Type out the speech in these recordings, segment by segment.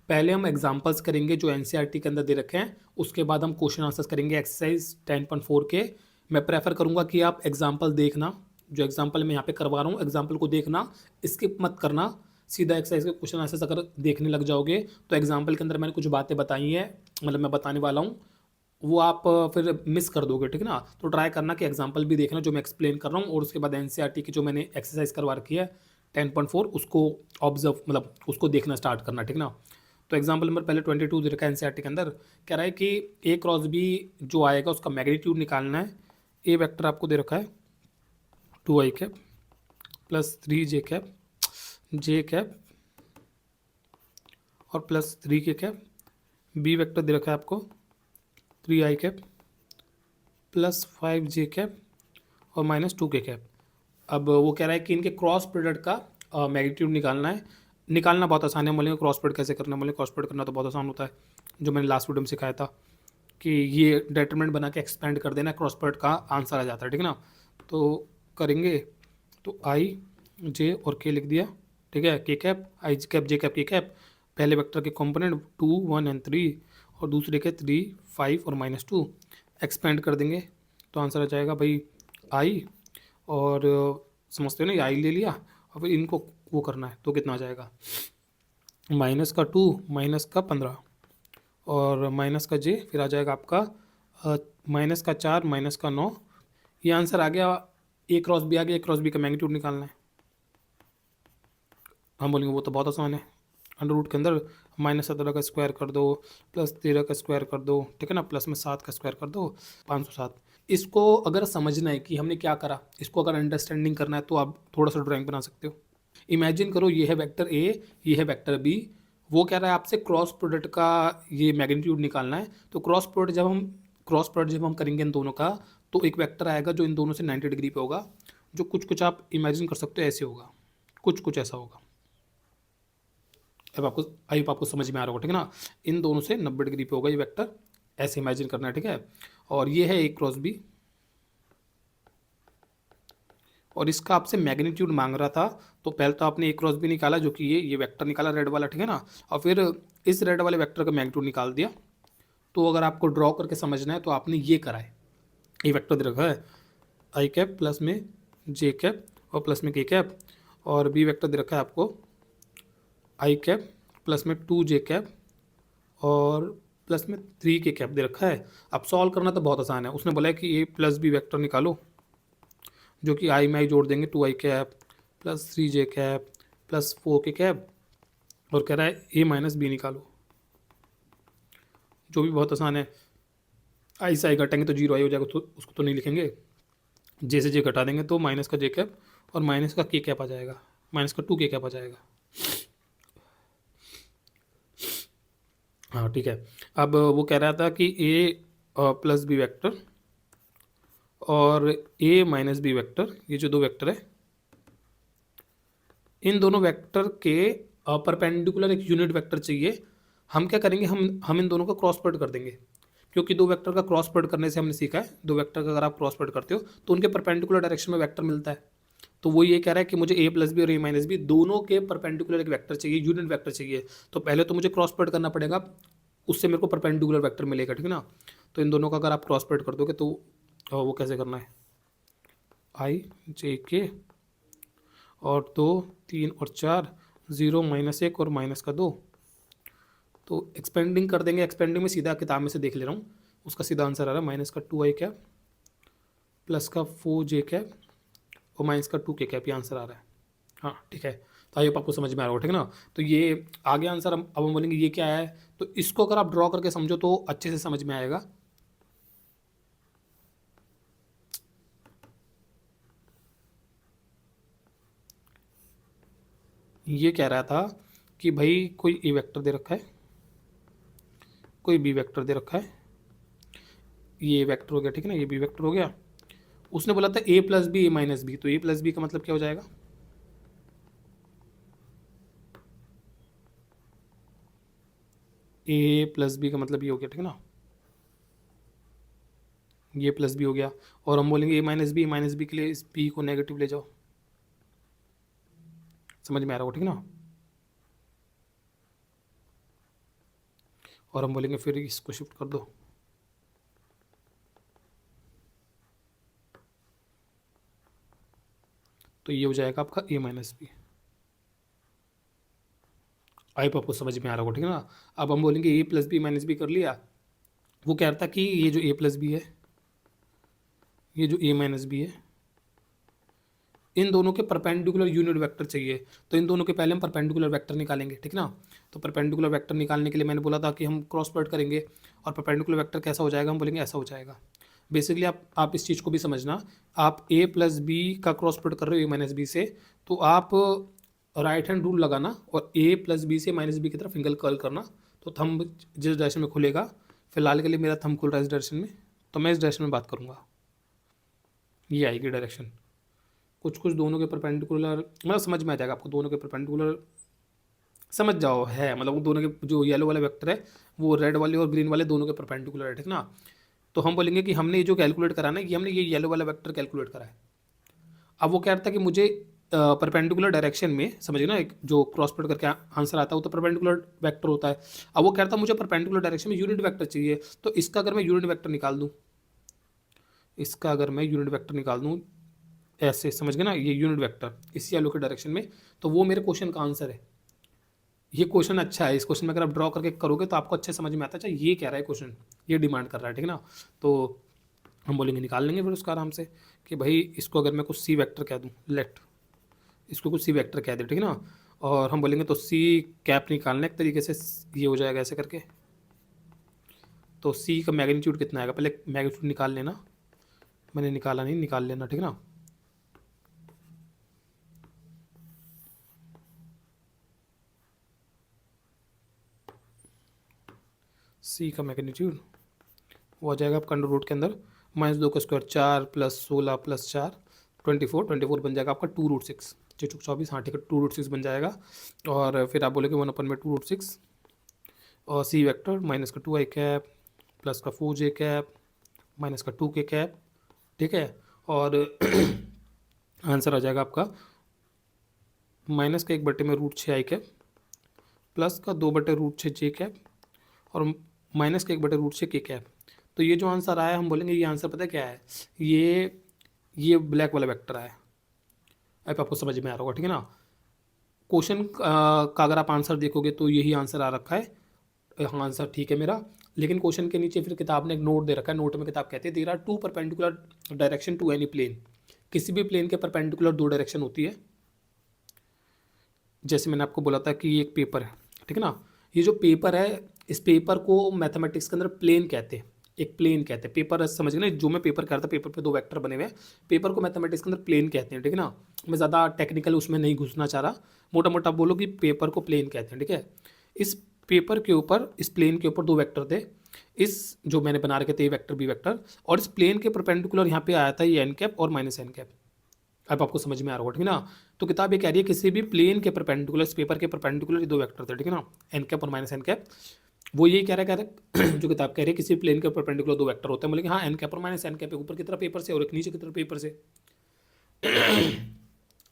पहले हम एग्जांपल्स करेंगे जो एनसीईआरटी के अंदर दे रखे हैं, उसके बाद हम क्वेश्चन आंसर्स करेंगे एक्सरसाइज 10.4 के। मैं प्रेफर करूंगा कि आप एग्जांपल देखना, जो एग्जांपल मैं यहाँ पे करवा रहा हूँ एग्जांपल को देखना, स्किप मत करना। सीधा एक्सरसाइज के क्वेश्चन आंसर्स अगर देखने लग जाओगे तो एग्जाम्पल के अंदर मैंने कुछ बातें बताई हैं, मतलब मैं बताने वाला हूँ, वो आप फिर मिस कर दोगे, ठीक है ना। तो ट्राई करना कि एग्जाम्पल भी देखना जो मैं एक्सप्लेन कर रहा हूँ, और उसके बाद एनसीईआरटी की जो मैंने एक्सरसाइज करवा रखी है 10.4 उसको ऑब्जर्व, मतलब उसको देखना स्टार्ट करना, ठीक ना। तो एग्जाम्पल नंबर पहले 22 दे रखा है एनसीईआरटी के अंदर। कह रहा है कि ए क्रॉस बी जो आएगा उसका मैग्नीट्यूड निकालना है। ए वेक्टर आपको दे रखा है 2i cap plus 3j cap, J cap और plus 3k cap. B vector दे रखा है आपको 3i cap plus 5j cap और माइनस 2k कैप। अब वो कह रहा है कि इनके क्रॉस प्रोडक्ट का मैग्नीट्यूड निकालना है। निकालना बहुत आसान है, हम बोलेंगे क्रॉस प्रोडक्ट कैसे करना है, बोलेंगे क्रॉस प्रोडक्ट करना तो बहुत आसान होता है, जो मैंने लास्ट वीडियो में सिखाया था कि ये डिटरमिनेंट बना के एक्सपेंड कर देना, क्रॉस प्रोडक्ट का आंसर आ जाता है, ठीक है ना। तो करेंगे, तो आई जे और के लिख दिया, ठीक है। के कैप आई कैप जे कैप के कैप, पहले वेक्टर के कंपोनेंट 2 1 एंड 3 और दूसरे के 3 5 और -2, एक्सपेंड कर देंगे तो आंसर आ जाएगा भाई आई, और समझते हो ना, ये आई ले लिया और फिर इनको वो करना है तो कितना आ जाएगा, -2 -15 और -j, फिर आ जाएगा आपका -4 -9। ये आंसर आ गया। ए क्रॉस बी आ गया, ए क्रॉस बी का मैग्नीट्यूड निकालना है। हम बोलेंगे वो तो बहुत आसान है, अंडर रूट के अंदर -17 का स्क्वायर कर दो प्लस 13 का स्क्वायर कर दो, ठीक है ना, प्लस में 7 का स्क्वायर कर दो 507। इसको अगर समझना है कि हमने क्या करा, इसको अगर अंडरस्टैंडिंग करना है तो आप थोड़ा सा ड्राइंग बना सकते हो। इमेजिन करो ये है वेक्टर ए, ये है वेक्टर बी, वो कह रहा है आपसे क्रॉस प्रोडक्ट का ये मैग्नीट्यूड निकालना है। तो क्रॉस प्रोडक्ट जब हम करेंगे इन दोनों का, तो एक वेक्टर आएगा जो इन दोनों से 90 डिग्री पे होगा, जो कुछ कुछ आप इमेजिन कर सकते हो ऐसे होगा, कुछ कुछ ऐसा होगा। अब आपको आई आपको समझ में आ रहा होगा, ठीक है ना। इन दोनों से 90 डिग्री पे होगा ये वेक्टर, ऐसे इमेजिन करना है, ठीक है। और ये है ए क्रॉस बी, और इसका आपसे मैग्नीट्यूड मांग रहा था। तो पहले तो आपने ए क्रॉस बी निकाला, जो कि ये वेक्टर निकाला रेड वाला, ठीक है ना, और फिर इस रेड वाले वेक्टर का मैग्नीट्यूड निकाल दिया। तो अगर आपको ड्रॉ करके समझना है तो आपने ये करा है, ये वेक्टर दे रखा है आई कैप प्लस में जे कैप और प्लस में के कैप, और बी वेक्टर दे रखा है आपको आई कैप प्लस में 2j कैप और प्लस में 3k कैप दे रखा है। अब सॉल्व करना तो बहुत आसान है, उसने बोला है कि ए प्लस बी वेक्टर निकालो, जो कि आई में आई जोड़ देंगे 2i cap plus 3j cap plus 4k cap, और कह रहा है ए माइनस बी निकालो, जो भी बहुत आसान है। आई से आई घटाएंगे तो 0 आई हो जाएगा, तो उसको तो नहीं लिखेंगे, जे से जे घटा देंगे तो माइनस का j कैप और माइनस का k कैप आ जाएगा, माइनस का 2k कैप आ जाएगा। हाँ ठीक है। अब वो कह रहा था कि ए प्लस बी वेक्टर और ए माइनस बी वेक्टर, ये जो दो वेक्टर है, इन दोनों वेक्टर के परपेंडिकुलर एक यूनिट वेक्टर चाहिए। हम क्या करेंगे, हम इन दोनों का क्रॉस प्रोडक्ट कर देंगे, क्योंकि दो वेक्टर का क्रॉस प्रोडक्ट करने से हमने सीखा है, दो वेक्टर का अगर आप क्रॉस प्रोडक्ट करते हो तो उनके परपेंडिकुलर डायरेक्शन में वेक्टर मिलता है। तो वो ये कह रहा है कि मुझे ए प्लस बी और ए माइनस बी दोनों के परपेंडिकुलर एक वेक्टर चाहिए, यूनिट वेक्टर चाहिए। तो पहले तो मुझे क्रॉस प्रोडक्ट करना पड़ेगा, उससे मेरे को परपेंडिकुलर वेक्टर मिलेगा, ठीक है ना। तो इन दोनों का अगर आप क्रॉस प्रोडक्ट कर दोगे तो वो कैसे करना है, आई जे के और 2 3 और 4, 0 -1 और -2। तो एक्सपेंडिंग कर देंगे, एक्सपेंडिंग में सीधा किताब में से देख ले रहा हूँ, उसका सीधा आंसर आ रहा है -2i कैप प्लस का 4j कैप और -2k कैप, ये आंसर आ रहा है। हाँ ठीक है, तो आइए आपको समझ में आ रहा होगा, ठीक है ना। तो ये आगे आंसर अब हम बोलेंगे ये क्या है, तो इसको अगर आप ड्रॉ करके समझो तो अच्छे से समझ में आएगा। ये कह रहा था कि भाई कोई ए वेक्टर दे रखा है, कोई बी वेक्टर दे रखा है, ये वेक्टर हो गया, ठीक है ना, ये बी वेक्टर हो गया। उसने बोला था ए प्लस बी ए माइनस बी, तो ए प्लस बी का मतलब क्या हो जाएगा, ए प्लस बी का मतलब ये हो गया, ठीक है ना, ये प्लस बी हो गया। और हम बोलेंगे ए माइनस बी के लिए इस बी को नेगेटिव ले जाओ, समझ में आ रहा हो, ठीक है ना। और हम बोलेंगे फिर इसको शिफ्ट कर दो, तो ये हो जाएगा आपका a माइनस बी। आई आपको समझ में आ रहा होगा, ठीक है ना। अब हम बोलेंगे a plus B minus B कर लिया। वो कह रहा था कि ये जो a प्लस बी है, ये जो a माइनस बी है, इन दोनों के परपेंडिकुलर यूनिट वेक्टर चाहिए। तो इन दोनों के पहले हम परपेंडिकुलर वेक्टर निकालेंगे, ठीक ना। तो परपेंडिकुलर वेक्टर निकालने के लिए मैंने बोला था कि हम क्रॉस प्रोडक्ट करेंगे, और परपेंडिकुलर वेक्टर कैसा हो जाएगा, हम बोलेंगे ऐसा हो जाएगा। बेसिकली आप इस चीज़ को भी समझना, आप a प्लस बी का क्रॉस प्रोडक्ट कर रहे हो a माइनस बी से, तो आप राइट हैंड रूल लगाना और a प्लस बी से माइनस बी की तरफ फिंगर कर्ल करना, तो थंब जिस डायरेक्शन में खुलेगा, फिलहाल के लिए मेरा थंब खुल रहा है इस डायरेक्शन में, तो मैं इस डायरेक्शन में बात करूँगा, ये आएगी डायरेक्शन। कुछ कुछ दोनों के परपेंडिकुलर मतलब समझ में आ जाएगा आपको, दोनों के परपेंडिकुलर समझ जाओ है, मतलब वो दोनों के जो येलो वाले वेक्टर है वो रेड वाले और ग्रीन वाले दोनों के परपेंडिकुलर है, ठीक ना। तो हम बोलेंगे कि हमने ये जो कैलकुलेट करा ना, कि हमने ये येलो वाला वेक्टर कैलकुलेट करा है। अब वो कह रहा था कि मुझे परपेंडिकुलर डायरेक्शन में, समझिए ना, एक जो क्रॉस प्रोडक्ट करके आंसर आता है वो तो परपेंडिकुलर वेक्टर होता है। अब वो कह रहा था मुझे परपेंडिकुलर डायरेक्शन में यूनिट वेक्टर चाहिए, तो इसका अगर मैं यूनिट वेक्टर निकाल दूँ, इसका अगर मैं यूनिट वेक्टर निकाल दूँ ऐसे, समझ गए ना, ये यूनिट वेक्टर इस येलो के डायरेक्शन में, तो वो मेरे क्वेश्चन का आंसर है। ये क्वेश्चन अच्छा है, इस क्वेश्चन में अगर आप ड्रॉ करके करोगे तो आपको अच्छे समझ में आता है, अच्छा ये कह रहा है क्वेश्चन, ये डिमांड कर रहा है, ठीक है ना। तो हम बोलेंगे निकाल लेंगे फिर उसका आराम से, कि भाई इसको अगर मैं कुछ सी वेक्टर कह दूँ, लेट इसको कुछ सी वेक्टर कह दे, ठीक है ना। और हम बोलेंगे तो सी कैप निकालना एक तरीके से, ये हो जाएगा ऐसे करके। तो सी का मैग्नीट्यूड कितना आएगा, पहले मैग्नीट्यूड निकाल लेना, मैंने निकाला नहीं, निकाल लेना, ठीक है ना। सी का मैग्नीट्यूड वो आ जाएगा आपका अंडर रूट के अंदर -2 का स्क्वायर 4 + 16 + 4 24 बन जाएगा आपका 2√6, 6×24, हाँ ठीक है 2√6 बन जाएगा। और फिर आप बोलेंगे 1/2√6 और सी वेक्टर माइनस का 2i कैप प्लस का 4j कैप माइनस का 2k कैप, ठीक है। और आंसर आ जाएगा आपका माइनस का 1/√6i कैप प्लस का 2/√6j कैप और माइनस का 1/√6k कैप। तो ये जो आंसर आया, हम बोलेंगे ये आंसर पता है क्या है, ये ब्लैक वाला वेक्टर है। अब आपको समझ में आ रहा होगा, ठीक है ना। क्वेश्चन का अगर आप आंसर देखोगे तो यही आंसर आ रखा है, हाँ आंसर ठीक है मेरा। लेकिन क्वेश्चन के नीचे फिर किताब ने एक नोट दे रखा है, नोट में किताब कहती है there are 2 perpendicular direction to any plane. किसी भी प्लेन के परपेंडिकुलर 2 डायरेक्शन होती है। जैसे मैंने आपको बोला था कि ये एक पेपर है, ठीक है ना। ये जो पेपर है, इस पेपर को मैथमेटिक्स के अंदर प्लेन कहते हैं, एक प्लेन कहते हैं। पेपर समझ गए ना, जो मैं पेपर करता, पेपर पे 2 वेक्टर बने हुए हैं, पेपर को मैथमेटिक्स के अंदर प्लेन कहते हैं, ठीक है ना। मैं ज़्यादा टेक्निकल उसमें नहीं घुसना चाह रहा, मोटा मोटा बोलो कि पेपर को प्लेन कहते हैं, ठीक है। इस पेपर के ऊपर, इस प्लेन के ऊपर 2 वेक्टर थे, इस जो मैंने बना रखे थे ए वेक्टर बी वेक्टर, और इस प्लेन के परपेंडिकुलर यहाँ पे आया था ये एन कैप और माइनस एन कैप। अब आपको समझ में आ रहा होगा, ठीक है ना। तो किताब ये कह रही है किसी भी प्लेन के परपेंडिकुलर, इस पेपर के परपेंडिकुलर 2 वेक्टर थे, ठीक है ना, एन कैप और माइनस एन कैप। वो यही कह रहा है जो किताब कह रही है किसी प्लेन के परपेंडिकुलर 2 वेक्टर होते हैं, बोले कि हाँ एन कैप और माइनस एन कैप, ऊपर की तरफ पेपर से और एक नीचे की तरफ पेपर से।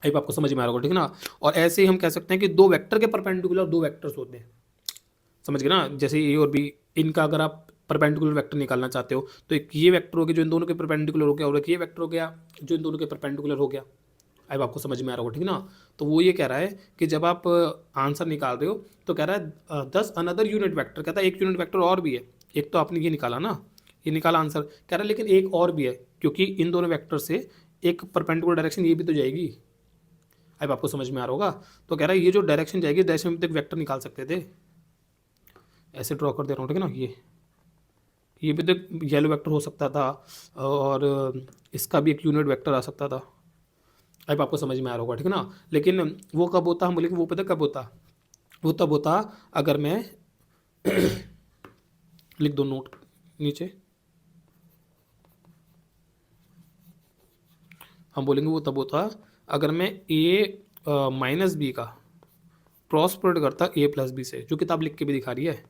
अब आपको समझ में आ रहा होगा, ठीक है ना। और ऐसे ही हम कह सकते हैं कि 2 वेक्टर के परपेंडिकुलर 2 वेक्टर्स होते हैं, समझ गए ना। जैसे ए और बी, इनका अगर आप परपेंडिकुलर वेक्टर निकालना चाहते हो तो एक ये वेक्टर हो गया जो इन दोनों के परपेंडिकुलर हो गया, और एक ये वेक्टर हो गया जो इन दोनों के परपेंडिकुलर हो गया। अब आपको समझ में आ रहा होगा, ठीक है ना। तो वो ये कह रहा है कि जब आप आंसर निकाल रहे हो तो कह रहा है 10 अनदर यूनिट वेक्टर, कहता है एक यूनिट वेक्टर और भी है। एक तो आपने ये निकाला ना, ये निकाला आंसर, कह रहा है लेकिन एक और भी है, क्योंकि इन दोनों वेक्टर से एक परपेंडिकुलर डायरेक्शन ये भी तो जाएगी। अब आपको समझ में आ रहा होगा। तो कह रहा है ये जो डायरेक्शन जाएगी, डायरेक्शन में तो एक वेक्टर निकाल सकते थे, ऐसे ड्रॉ कर दे रहा हूँ, ठीक है ना। ये भी तो येलो वेक्टर हो सकता था, और इसका भी एक यूनिट वेक्टर आ सकता था। अब आपको समझ में आ रहा होगा, ठीक है ना। लेकिन वो कब होता, हम बोले कि वो पता कब होता, वो तब होता अगर मैं लिख दो नोट नीचे, हम बोलेंगे वो तब होता अगर मैं ए माइनस बी का क्रॉस प्रोडक्ट करता ए प्लस बी से, जो किताब लिख के भी दिखा रही है।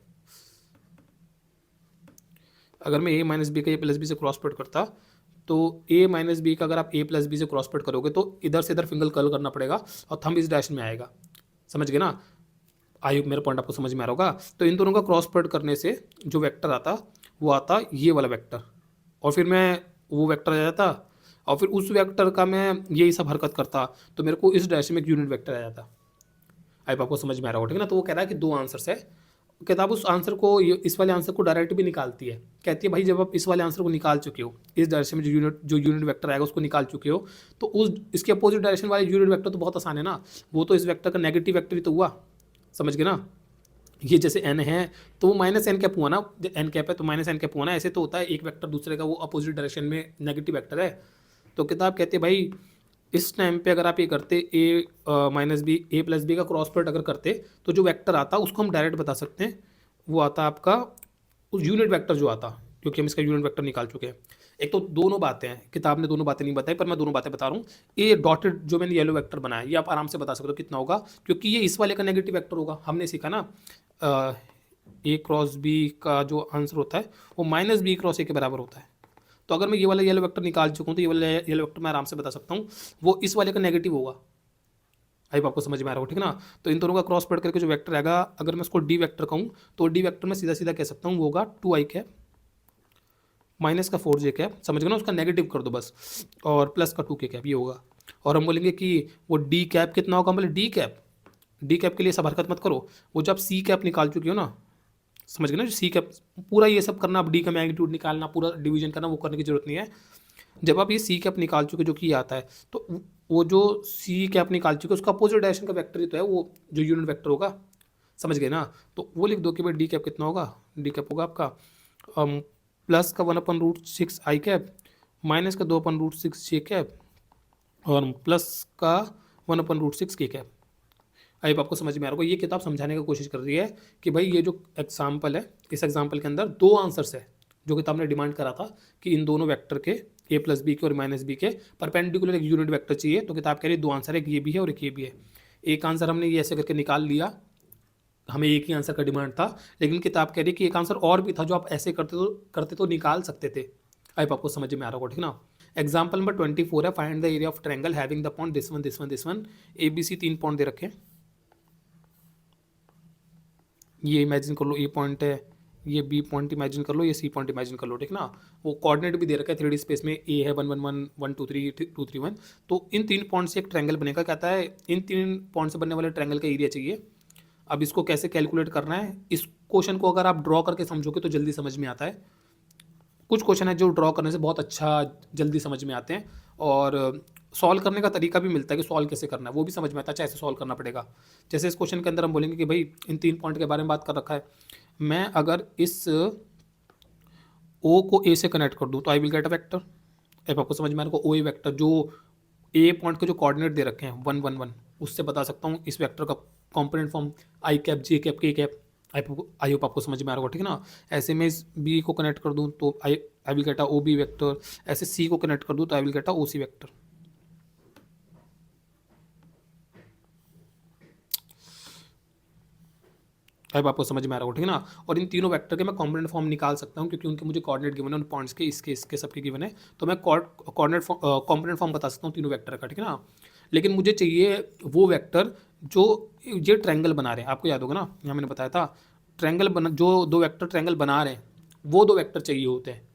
अगर मैं ए माइनस बी का ए प्लस बी से क्रॉस प्रोडक्ट करता, तो ए माइनस बी का अगर आप ए प्लस बी से क्रॉस प्रोडक्ट करोगे तो इधर से इधर फिंगर कर्ल करना पड़ेगा और थंब इस डायरेक्शन में आएगा, समझ गए ना। आई होप मेरा पॉइंट आपको समझ में आ रहा होगा। तो इन दोनों का क्रॉस प्रोडक्ट करने से जो वेक्टर आता वो आता ये वाला वेक्टर, और फिर मैं वो वेक्टर आ जाता, और फिर उस वेक्टर का मैं यही सब हरकत करता, तो मेरे को इस डायरेक्शन में एक यूनिट वेक्टर आ जाता। आई होप आपको समझ में आ रहा होगा, ठीक है ना। तो वो कह रहा है कि दो आंसर्स है, किताब उस आंसर को इस वाले आंसर को डायरेक्ट भी निकालती है। कहती है भाई जब आप इस वाले आंसर को निकाल चुके हो, इस डायरेक्शन में जो यूनिट वेक्टर आएगा उसको निकाल चुके हो, तो उस इसके अपोजिट डायरेक्शन वाले यूनिट वेक्टर तो बहुत आसान है ना, वो तो इस वेक्टर का नेगेटिव वेक्टर ही तो हुआ, समझ गए ना। ये जैसे एन है तो वो माइनस एन कैप हुआ ना, एन कैप है तो माइनस एन कैप हुआ ना, ऐसे तो होता है एक वेक्टर दूसरे का वो अपोजिट डायरेक्शन में नेगेटिव वेक्टर है। तो किताब कहती है भाई इस टाइम पे अगर आप ये करते ए माइनस बी, ए प्लस बी का क्रॉस प्रोडक्ट अगर करते, तो जो वेक्टर आता उसको हम डायरेक्ट बता सकते हैं, वो आता आपका उस यूनिट वेक्टर जो आता, क्योंकि हम इसका यूनिट वेक्टर निकाल चुके हैं। एक तो दोनों बातें हैं, किताब ने दोनों बातें नहीं बताई, पर मैं दोनों बातें बता रहा हूँ। ये डॉटेड जो मैंने येलो वेक्टर बनाया, ये आप आराम से बता सकते हो कितना होगा, क्योंकि ये इस वाले का नेगेटिव वेक्टर होगा। हमने सीखा ना ए क्रॉस बी का जो आंसर होता है वो माइनस बी क्रॉस ए के बराबर होता है। तो अगर मैं ये वाला येलो वेक्टर निकाल चुका हूँ तो ये वाला येलो वेक्टर मैं आराम से बता सकता हूँ वो इस वाले का नेगेटिव होगा। आई आपको समझ में आ रहा हो, ठीक है ना। तो इन दोनों का क्रॉस प्रोडक्ट करके जो वेक्टर आएगा, अगर मैं उसको डी वेक्टर कहूँ तो डी वेक्टर में सीधा सीधा कह सकता हूँ वो होगा 2i कैप माइनस का 4j कैप, समझ गए ना, उसका नेगेटिव कर दो बस, और प्लस का 2k कैप, ये होगा। और हम बोलेंगे कि वो डी कैप कितना होगा, हम बोले डी कैप के लिए सब हरकत मत करो, वो जब सी कैप निकाल चुकी हो ना, समझ गए ना, जो सी कैप पूरा ये सब करना, अब डी का मैग्नीट्यूड निकालना, पूरा डिवीजन करना, वो करने की जरूरत नहीं है। जब आप ये सी कैप निकाल चुके जो कि ये आता है, तो वो जो सी कैप निकाल चुके उसका अपोजिट डायरेक्शन का वेक्टर ही तो है वो जो यूनिट वेक्टर होगा, समझ गए ना। तो वो लिख दो कि भाई डी कैप कितना होगा, डी कैप होगा आपका प्लस का 1/√6 आई कैप माइनस का 2/√6 जे कैप और प्लस का 1/√6 के कैप। आई आपको समझ में आ रहा होगा। ये किताब समझाने की कोशिश कर रही है कि भाई ये जो एग्जाम्पल है, इस एग्जाम्पल के अंदर दो आंसर्स है जो किताब ने डिमांड करा था कि इन दोनों वेक्टर के ए प्लस बी के और माइनस बी के परपेंडिकुलर एक यूनिट वेक्टर चाहिए। तो किताब कह रही है दो आंसर है, एक ये भी है और एक ये भी है। एक आंसर हमने ये ऐसे करके निकाल लिया, हमें एक ही आंसर का डिमांड था, लेकिन किताब कह रही है कि एक आंसर और भी था जो आप ऐसे करते तो निकाल सकते थे। आई आपको समझ में आ रहा होगा, ठीक ना। एग्जाम्पल नंबर 24 है, find the area of triangle having the point this one this one this one. A B C 3 point दे रखे हैं, ये इमेजिन कर लो ए पॉइंट है, ये बी पॉइंट इमेजिन कर लो, ये सी पॉइंट इमेजिन कर लो, ठीक ना। वो कोऑर्डिनेट भी दे रखा है 3D स्पेस में, ए है 1 1 1 1 2 3 2 3 1। तो इन 3 पॉइंट से एक ट्रायंगल बनेगा, कहता है इन 3 पॉइंट से बनने वाले ट्रायंगल का एरिया चाहिए। अब इसको कैसे कैलकुलेट करना है, इस क्वेश्चन को अगर आप ड्रॉ करके समझोगे तो जल्दी समझ में आता है। कुछ क्वेश्चन है जो ड्रॉ करने से बहुत अच्छा जल्दी समझ में आते हैं, और सॉल्व करने का तरीका भी मिलता है कि सॉल्व कैसे करना है, वो भी समझ में आता है, ऐसे सॉल्व करना पड़ेगा। जैसे इस क्वेश्चन के अंदर हम बोलेंगे कि भाई इन 3 पॉइंट के बारे में बात कर रखा है, मैं अगर इस ओ को ए से कनेक्ट कर दूँ तो I will get a vector. अब आपको समझ में आ रहा है, ओ ए वेक्टर जो ए पॉइंट के जो कोऑर्डिनेट दे रखे हैं 1 1 1, उससे बता सकता हूँ इस वेक्टर का component form I cap J cap के कैप। आई होप आपको समझ में आ रहा होगा, ठीक है ना। ऐसे में इस बी को कनेक्ट कर दूँ तो I will get a O B vector, ऐसे सी को कनेक्ट कर दूँ तो I will get a O C vector. अब आपको समझ में आ रहा होगा, ठीक है ना। और इन तीनों वेक्टर के मैं कॉम्पोनेंट फॉर्म निकाल सकता हूँ क्योंकि उनके मुझे कोऑर्डिनेट गिवन है, उन पॉइंट्स के इसके सबके गिवन है, तो मैं कोऑर्डिनेट कॉम्पोनेंट फॉर्म बता सकता हूँ तीनों वेक्टर का, ठीक है ना। लेकिन मुझे चाहिए वो वेक्टर जो ये ट्रायंगल बना रहे हैं, आपको याद होगा ना, यहाँ मैंने बताया था ट्रायंगल बना, जो दो वेक्टर ट्रायंगल बना रहे हैं वो दो वेक्टर चाहिए होते हैं,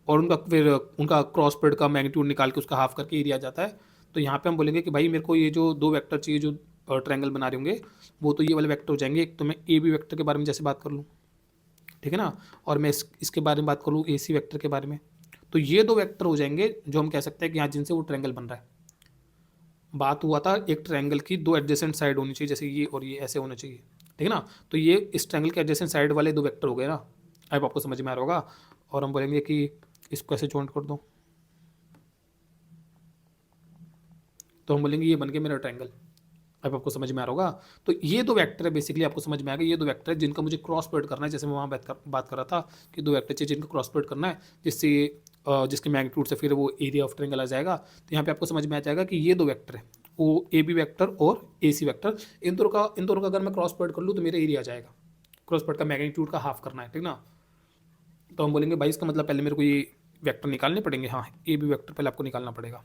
और उनका फिर उनका क्रॉस प्रोडक्ट का मैग्नीट्यूड निकाल के उसका हाफ करके एरिया जाता है। तो यहाँ पे हम बोलेंगे कि भाई मेरे को ये जो दो वेक्टर चाहिए जो ट्रायंगल बना रहे होंगे, वो तो ये वाले वेक्टर हो जाएंगे। एक तो मैं ए बी वेक्टर के बारे में जैसे बात कर लूँ, ठीक है ना, और मैं इसके बारे में बात कर लूँ ए सी वेक्टर के बारे में, तो ये दो वेक्टर हो जाएंगे जो हम कह सकते हैं कि यहाँ जिनसे वो ट्रायंगल बन रहा है। बात हुआ था एक ट्रायंगल की दो एडजेसेंट साइड होनी चाहिए, जैसे ये और ये ऐसे होना चाहिए, ठीक है ना। तो ये इस ट्रायंगल के एडजेसेंट साइड वाले दो वेक्टर हो गए ना। अब आपको समझ में आ रहा होगा। और हम बोलेंगे कि इसको ऐसे जॉइंट कर दो, तो हम बोलेंगे ये बन गया मेरा ट्रायंगल। अब आपको समझ में आ रहा होगा। तो ये दो वेक्टर है, बेसिकली आपको समझ में आ गया, ये दो वेक्टर है जिनका मुझे क्रॉस प्रोडक्ट करना है। जैसे मैं वहाँ बात कर रहा था कि दो वेक्टर चाहिए जिनका क्रॉस प्रोडक्ट करना है, जिससे जिसके मैग्नीट्यूड से फिर वो एरिया ऑफ ट्रायंगल आ जाएगा। तो यहाँ पे आपको समझ में आ जाएगा कि ये दो वेक्टर है, वो ए बी वेक्टर और ए सी वेक्टर, इन दोनों का अगर मैं क्रॉस प्रोडक्ट कर लूँ तो मेरा एरिया आ जाएगा। क्रॉस प्रोडक्ट का मैग्नीट्यूड का हाफ करना है, ठीक ना। तो हम बोलेंगे भाई इसका मतलब पहले मेरे को ये वेक्टर निकालने पड़ेंगे। हाँ, ए बी वेक्टर पहले आपको निकालना पड़ेगा।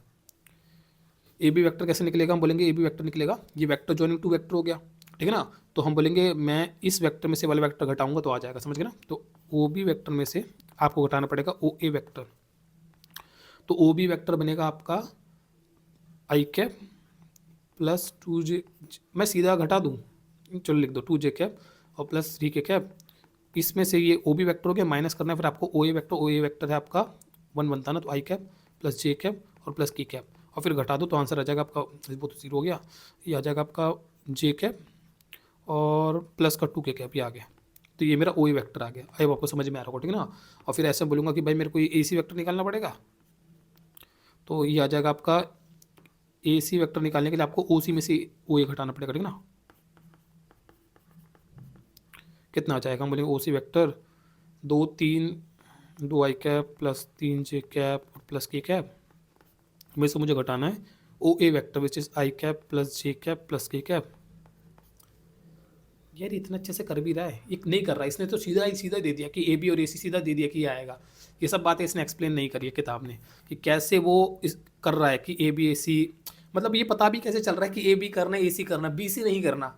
ए बी वेक्टर कैसे निकलेगा, हम बोलेंगे ए बी वेक्टर निकलेगा, ये वेक्टर जॉइनिंग टू वेक्टर हो गया, ठीक है ना। तो हम बोलेंगे मैं इस वेक्टर में से वाला वेक्टर घटाऊंगा तो आ जाएगा, समझ गए ना। तो ओ बी वेक्टर में से आपको घटाना पड़ेगा ओ ए वेक्टर। तो ओ बी वेक्टर बनेगा आपका आई कैप प्लस टू जे, मैं सीधा घटा दूँ, चलो लिख दो टू जे कैप और प्लस थ्री के कैप। इसमें से ये ओ बी वेक्टर हो गया, माइनस करना है फिर आपको ओ ए वेक्टर है आपका वन बनता है ना, तो आई कैप प्लस जे कैप और प्लस की कैप और फिर घटा दो तो आंसर आ जाएगा आपका, वो तो जीरो हो गया, ये आ जाएगा आपका जे कैप और प्लस का टू के कैप, ये आ गया। तो ये मेरा ओ ए वेक्टर आ गया। अब आपको समझ में आ रहा होगा, ठीक है ना। और फिर ऐसे बोलूँगा कि भाई मेरे को ये ए सी वेक्टर निकालना पड़ेगा, तो ये आ जाएगा आपका ए सी वेक्टर निकालने के लिए आपको ओ सी में से ओ ए घटाना पड़ेगा, ठीक है ना। कितना आ जाएगा, हम बोलेंगे ओ सी वेक्टर दो तीन, दो आई कैप प्लस तीन जे कैप और प्लस के कैप में से मुझे घटाना है O A vector which is I cap plus J cap plus K cap. यार इतना अच्छे से कर भी रहा है, ये नहीं कर रहा है, इसने तो सीधा ही सीधा दे दिया कि ए बी और ए सी, सीधा दे दिया कि ये आएगा। ये सब बातें इसने एक्सप्लेन नहीं करी है किताब ने कि कैसे वो इस कर रहा है कि ए बी ए सी, मतलब ये पता भी कैसे चल रहा है कि ए बी करना है ए सी करना, बी सी नहीं करना,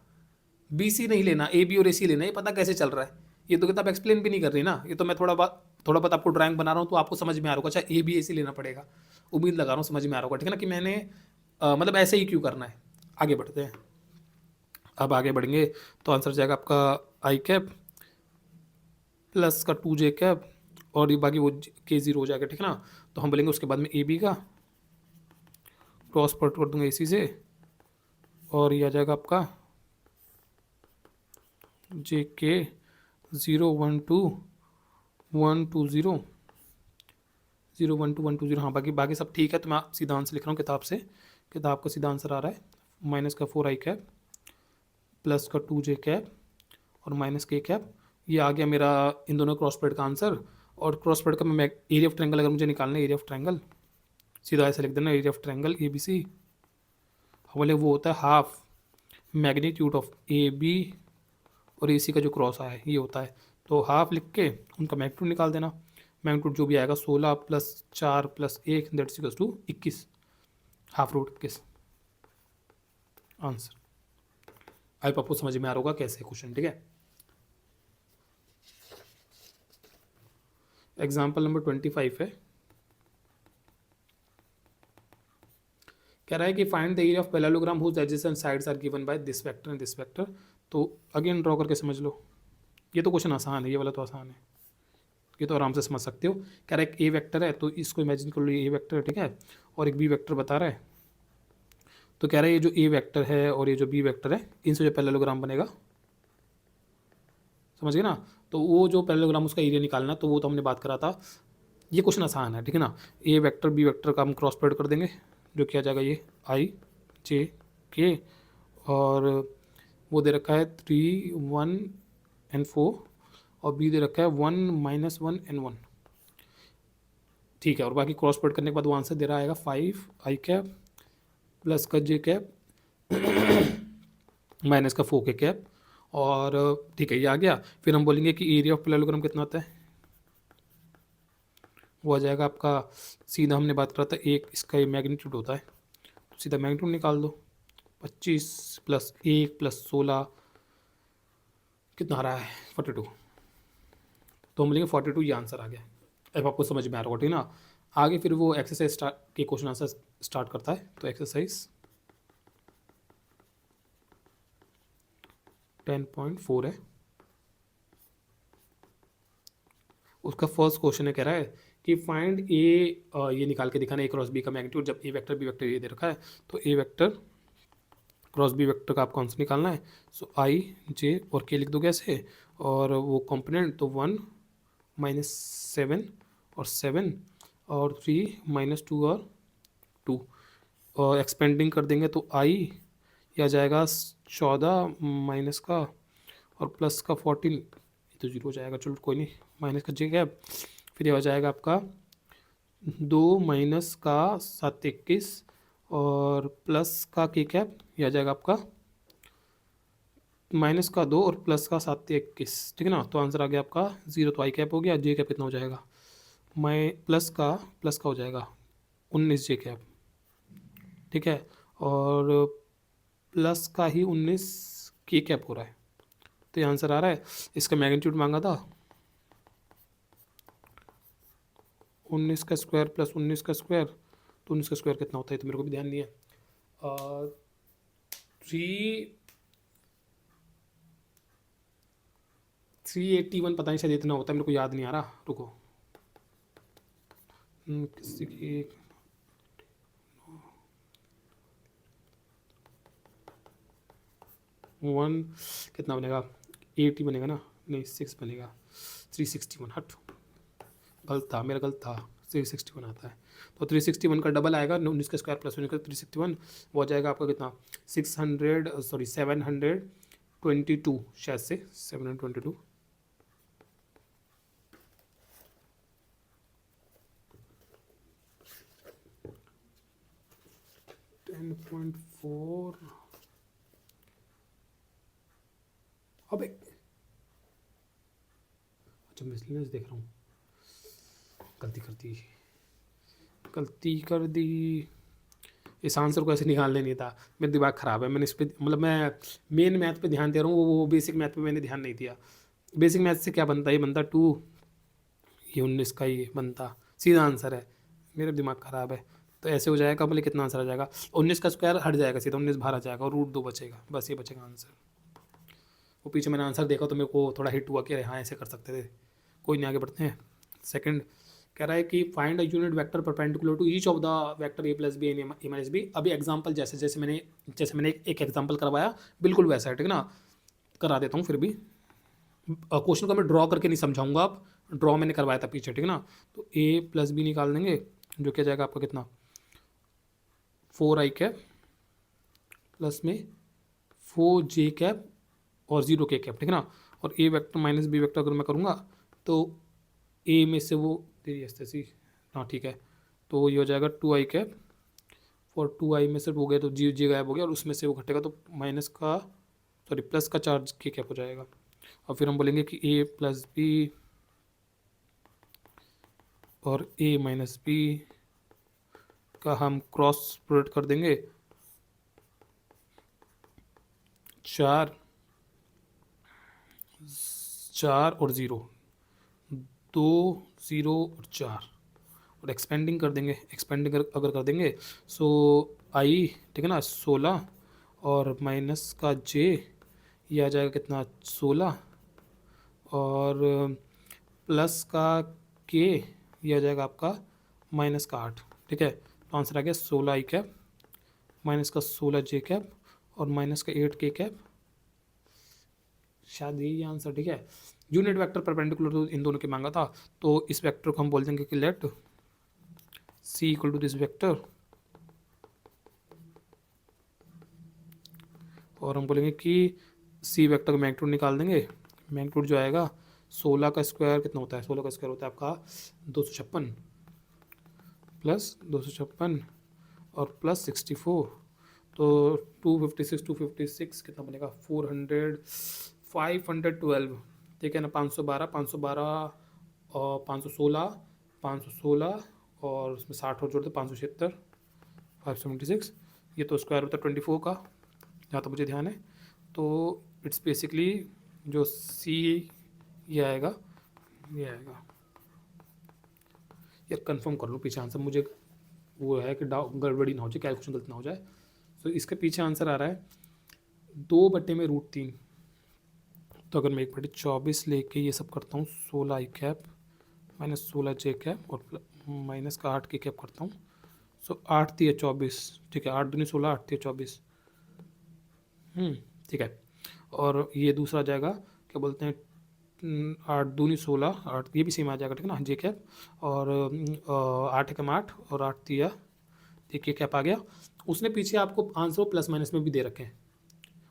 बी सी नहीं लेना, ए बी और ए सी लेना, ये पता कैसे चल रहा है। ये तो किताब एक्सप्लेन भी नहीं कर रही ना, ये तो मैं थोड़ा बहुत आपको ड्राइंग बना रहा हूँ तो आपको समझ में आ रहा होगा, अच्छा ए बी ए सी लेना पड़ेगा, उम्मीद लगा रहा हूँ समझ में आ रहा होगा, ठीक है ना, कि मैंने मतलब ऐसे ही क्यों करना है। आगे बढ़ते हैं, अब आगे बढ़ेंगे तो आंसर जाएगा आपका आई कैप प्लस का टू जे कैप और ये बाकी वो के जीरो हो जाएगा, ठीक है ना। तो हम बोलेंगे उसके बाद में ए बी का क्रॉस प्रोडक्ट कर दूंगा ए सी से और ये आ जाएगा आपका जे के zero one two one two zero zero one two one two zero, हाँ बाकी बाकी सब ठीक है। तो मैं सीधा आंसर लिख रहा हूँ किताब से, किताब का सीधा आंसर आ रहा है माइनस का फोर आई कैप प्लस का टू जे कैप और माइनस के कैप, ये आ गया मेरा इन दोनों क्रॉस प्रोडक्ट का आंसर। और क्रॉस प्रोडक्ट का मैं एरिया ऑफ ट्रायंगल अगर मुझे निकालना है, एरिया ऑफ ट्रायंगल सीधा ऐसे लिख देना, area of triangle A B C बोले वो होता है half magnitude of A B और ए सी का जो क्रॉस आया है ये होता है। तो हाफ लिख के उनका मैग्नीट्यूड निकाल देना, मैग्नीट्यूड जो भी आएगा 16 plus 4 plus 1 that's equals to 21, half root 21 answer. आई आपको समझ में आ रहा होगा कैसे क्वेश्चन, ठीक है। एग्जाम्पल नंबर 25 है, कह रहा है कि find the area of parallelogram whose adjacent sides are given by this vector and this vector. तो अगेन ड्रॉ करके समझ लो, ये तो क्वेश्चन आसान है, ये वाला तो आसान है, ये तो आराम से समझ सकते हो। कह रहा है एक ए वेक्टर है तो इसको इमेजिन कर लो ए वेक्टर है, ठीक है, और एक बी वेक्टर बता रहा है। तो कह रहा है ये जो ए वेक्टर है और ये जो बी वेक्टर है इनसे जो पैरेललोग्राम बनेगा, समझ गए ना। तो वो जो पैरेललोग्राम उसका एरिया निकालना, तो वो तो हमने बात करा था, ये क्वेश्चन आसान है, ठीक है ना। ए वेक्टर बी वेक्टर का हम क्रॉस प्रोडक्ट कर देंगे, जो किया जाएगा ये आई जे के, और वो दे रखा है 3 1 एंड 4 और बी दे रखा है 1 माइनस 1 एंड 1, ठीक है। और बाकी क्रॉस प्रोडक्ट करने के बाद वो आंसर दे रहा आएगा 5 आई कैप प्लस का जे कैप माइनस का 4 के कैप, और ठीक है ये आ गया। फिर हम बोलेंगे कि एरिया ऑफ पैरेललोग्राम कितना होता है, वो आ जाएगा आपका, सीधा हमने बात करा था एक इसका ये मैग्नीट्यूड होता है, तो सीधा मैग्नीट्यूड निकाल दो, 25 प्लस 1 प्लस 16 कितना आ रहा है 42, तो हम बोलेंगे 42, ये आंसर आ गया। अब आपको समझ में आ रहा होगा, ठीक है ना। आगे फिर वो एक्सरसाइज स्टार्ट के क्वेश्चन आंसर स्टार्ट करता है, तो एक्सरसाइज 10.4 है, उसका फर्स्ट क्वेश्चन है, कह रहा है कि फाइंड ए, ये निकाल के दिखाना ए क्रॉस बी का मैग्नीट्यूड, जब ए वेक्टर बी वेक्टर ये दे रखा है तो A vector cross B vector का आपको आंसर निकालना है। सो आई जे और के लिख दो कैसे, और वो कंपोनेंट तो 1 माइनस 7 और 7 और 3 माइनस 2 और 2, और एक्सपेंडिंग कर देंगे तो आई या जाएगा 14 माइनस का और प्लस का 14, तो जीरो हो जाएगा, चलो कोई नहीं, माइनस का जे कैप, फिर ये हो जाएगा आपका 2 माइनस का 7 21 और प्लस का के कैप, यह आ जाएगा आपका माइनस का 2 और प्लस का 7 21, ठीक है ना। तो आंसर आ गया आपका 0, तो आई कैप हो गया, जे कैप कितना हो जाएगा, प्लस का हो जाएगा 19 जे कैप, ठीक है, और प्लस का ही 19 के कैप हो रहा है। तो ये आंसर आ रहा है। इसका मैग्नीट्यूड मांगा था 19 का स्क्वायर प्लस 19 का स्क्वायर, तो 19 का स्क्वायर कितना होता है तो मेरे को भी ध्यान नहीं है। 381 पता नहीं शायद इतना होता है, मेरे को याद नहीं आ रहा, रुको। किसी की 1 कितना बनेगा, 80 बनेगा ना, नहीं 6 बनेगा, 361, हट गलत था, मेरा गलत था, 361 आता है। तो 361 का डबल आएगा 19 का स्क्वायर प्लस 19 का 361, वो आ जाएगा आपका कितना 722 शायद से 722। 10.4 अबे अच्छा मिसलिनियस देख रहा हूँ, गलती कर दी। इस आंसर को ऐसे निकालने नहीं था, मेरा दिमाग ख़राब है, मैंने इस पर मतलब मैं मेन मैथ पे ध्यान दे रहा हूँ, वो बेसिक मैथ पे मैंने ध्यान नहीं दिया। बेसिक मैथ से क्या बनता है, ये बनता 2, ये 19 का ये बनता, सीधा आंसर है। मेरा दिमाग ख़राब है, तो ऐसे हो जाएगा, बोले कितना आंसर आ जाएगा, 19 का स्क्वायर हट जाएगा सीधा, 19 बाहर आ जाएगा और √2 बचेगा, बस ये बचेगा आंसर। वो पीछे मैंने आंसर देखा तो मेरे को थोड़ा हिट हुआ कि हाँ ऐसे कर सकते थे। कोई नहीं, आगे बढ़ते हैं। सेकंड कह रहा है कि find a unit vector perpendicular to each of the vector A plus B and A minus B. अभी एग्जांपल जैसे मैंने एक एग्जांपल करवाया बिल्कुल वैसा है, ठीक है ना, करा देता हूँ फिर भी। क्वेश्चन को मैं ड्रॉ करके नहीं समझाऊंगा, आप ड्रॉ मैंने करवाया था पीछे, ठीक है ना। तो ए प्लस बी निकाल देंगे, जो क्या जाएगा आपका कितना 4i कैप प्लस में 4j कैप और 0k कैप, ठीक है ना। और ए वेक्टर माइनस बी वेक्टर अगर मैं करूँगा तो ए में से वो तेरी ऐसी, हाँ ठीक है, तो ये हो जाएगा 2i कैप, और 2i में से हो गया तो जी गायब हो गया, और उसमें से वो घटेगा तो प्लस का चार्ज के कैप हो जाएगा। और फिर हम बोलेंगे कि ए प्लस बी और ए माइनस बी का हम क्रॉस प्रोडक्ट कर देंगे, 4 और 0, 2 0 और 4, और एक्सपेंडिंग कर देंगे। एक्सपेंडिंग अगर कर देंगे सो आई, ठीक है ना, 16 और माइनस का जे, ये आ जाएगा कितना 16, और प्लस का के, ये आ जाएगा आपका माइनस का 8, ठीक है। तो आंसर आ गया 16i कैप माइनस का 16j कैप और माइनस का 8k कैप, शायद यही आंसर, ठीक है। यूनिट वेक्टर परपेंडिकुलर तो इन दोनों के मांगा था, तो इस वेक्टर को हम बोल देंगे कि let c equal to this vector, और हम बोलेंगे कि c वेक्टर का मैग्नीट्यूड निकाल देंगे। मैग्नीट्यूड जो आएगा 16 का स्क्वायर कितना होता है, 16 का स्क्वायर होता है आपका 256 प्लस 256 और प्लस 64, तो 256 कितना बनेगा 512, ठीक है ना, 512 और 516 और उसमें 60 और जोड़ दो 576, 576, ये तो स्क्वायर होता है 24 का, जहाँ तो मुझे ध्यान है। तो इट्स बेसिकली जो सी ये आएगा यार, कंफर्म कर लो पीछे आंसर, मुझे वो है कि गड़बड़ी ना हो जाए, कैलकुलेशन गलत ना हो जाए। तो इसके पीछे आंसर आ रहा है 2/√3। तो अगर मैं 1/24 लेके ये सब करता हूँ, 16i cap minus 16j cap और माइनस का 8k कैप करता हूँ, सो 8 3 24, ठीक है, 8 दूनी 16, 8 3 24, ठीक है। और ये दूसरा जाएगा क्या बोलते हैं 8 दूनी 16, 8 ये भी सेम आ जाएगा, ठीक है ना, जे कैप, और 8 एकम 8 और 8 तिया, देखिए कैप आ गया। उसने पीछे आपको आंसर प्लस माइनस में भी दे रखे हैं,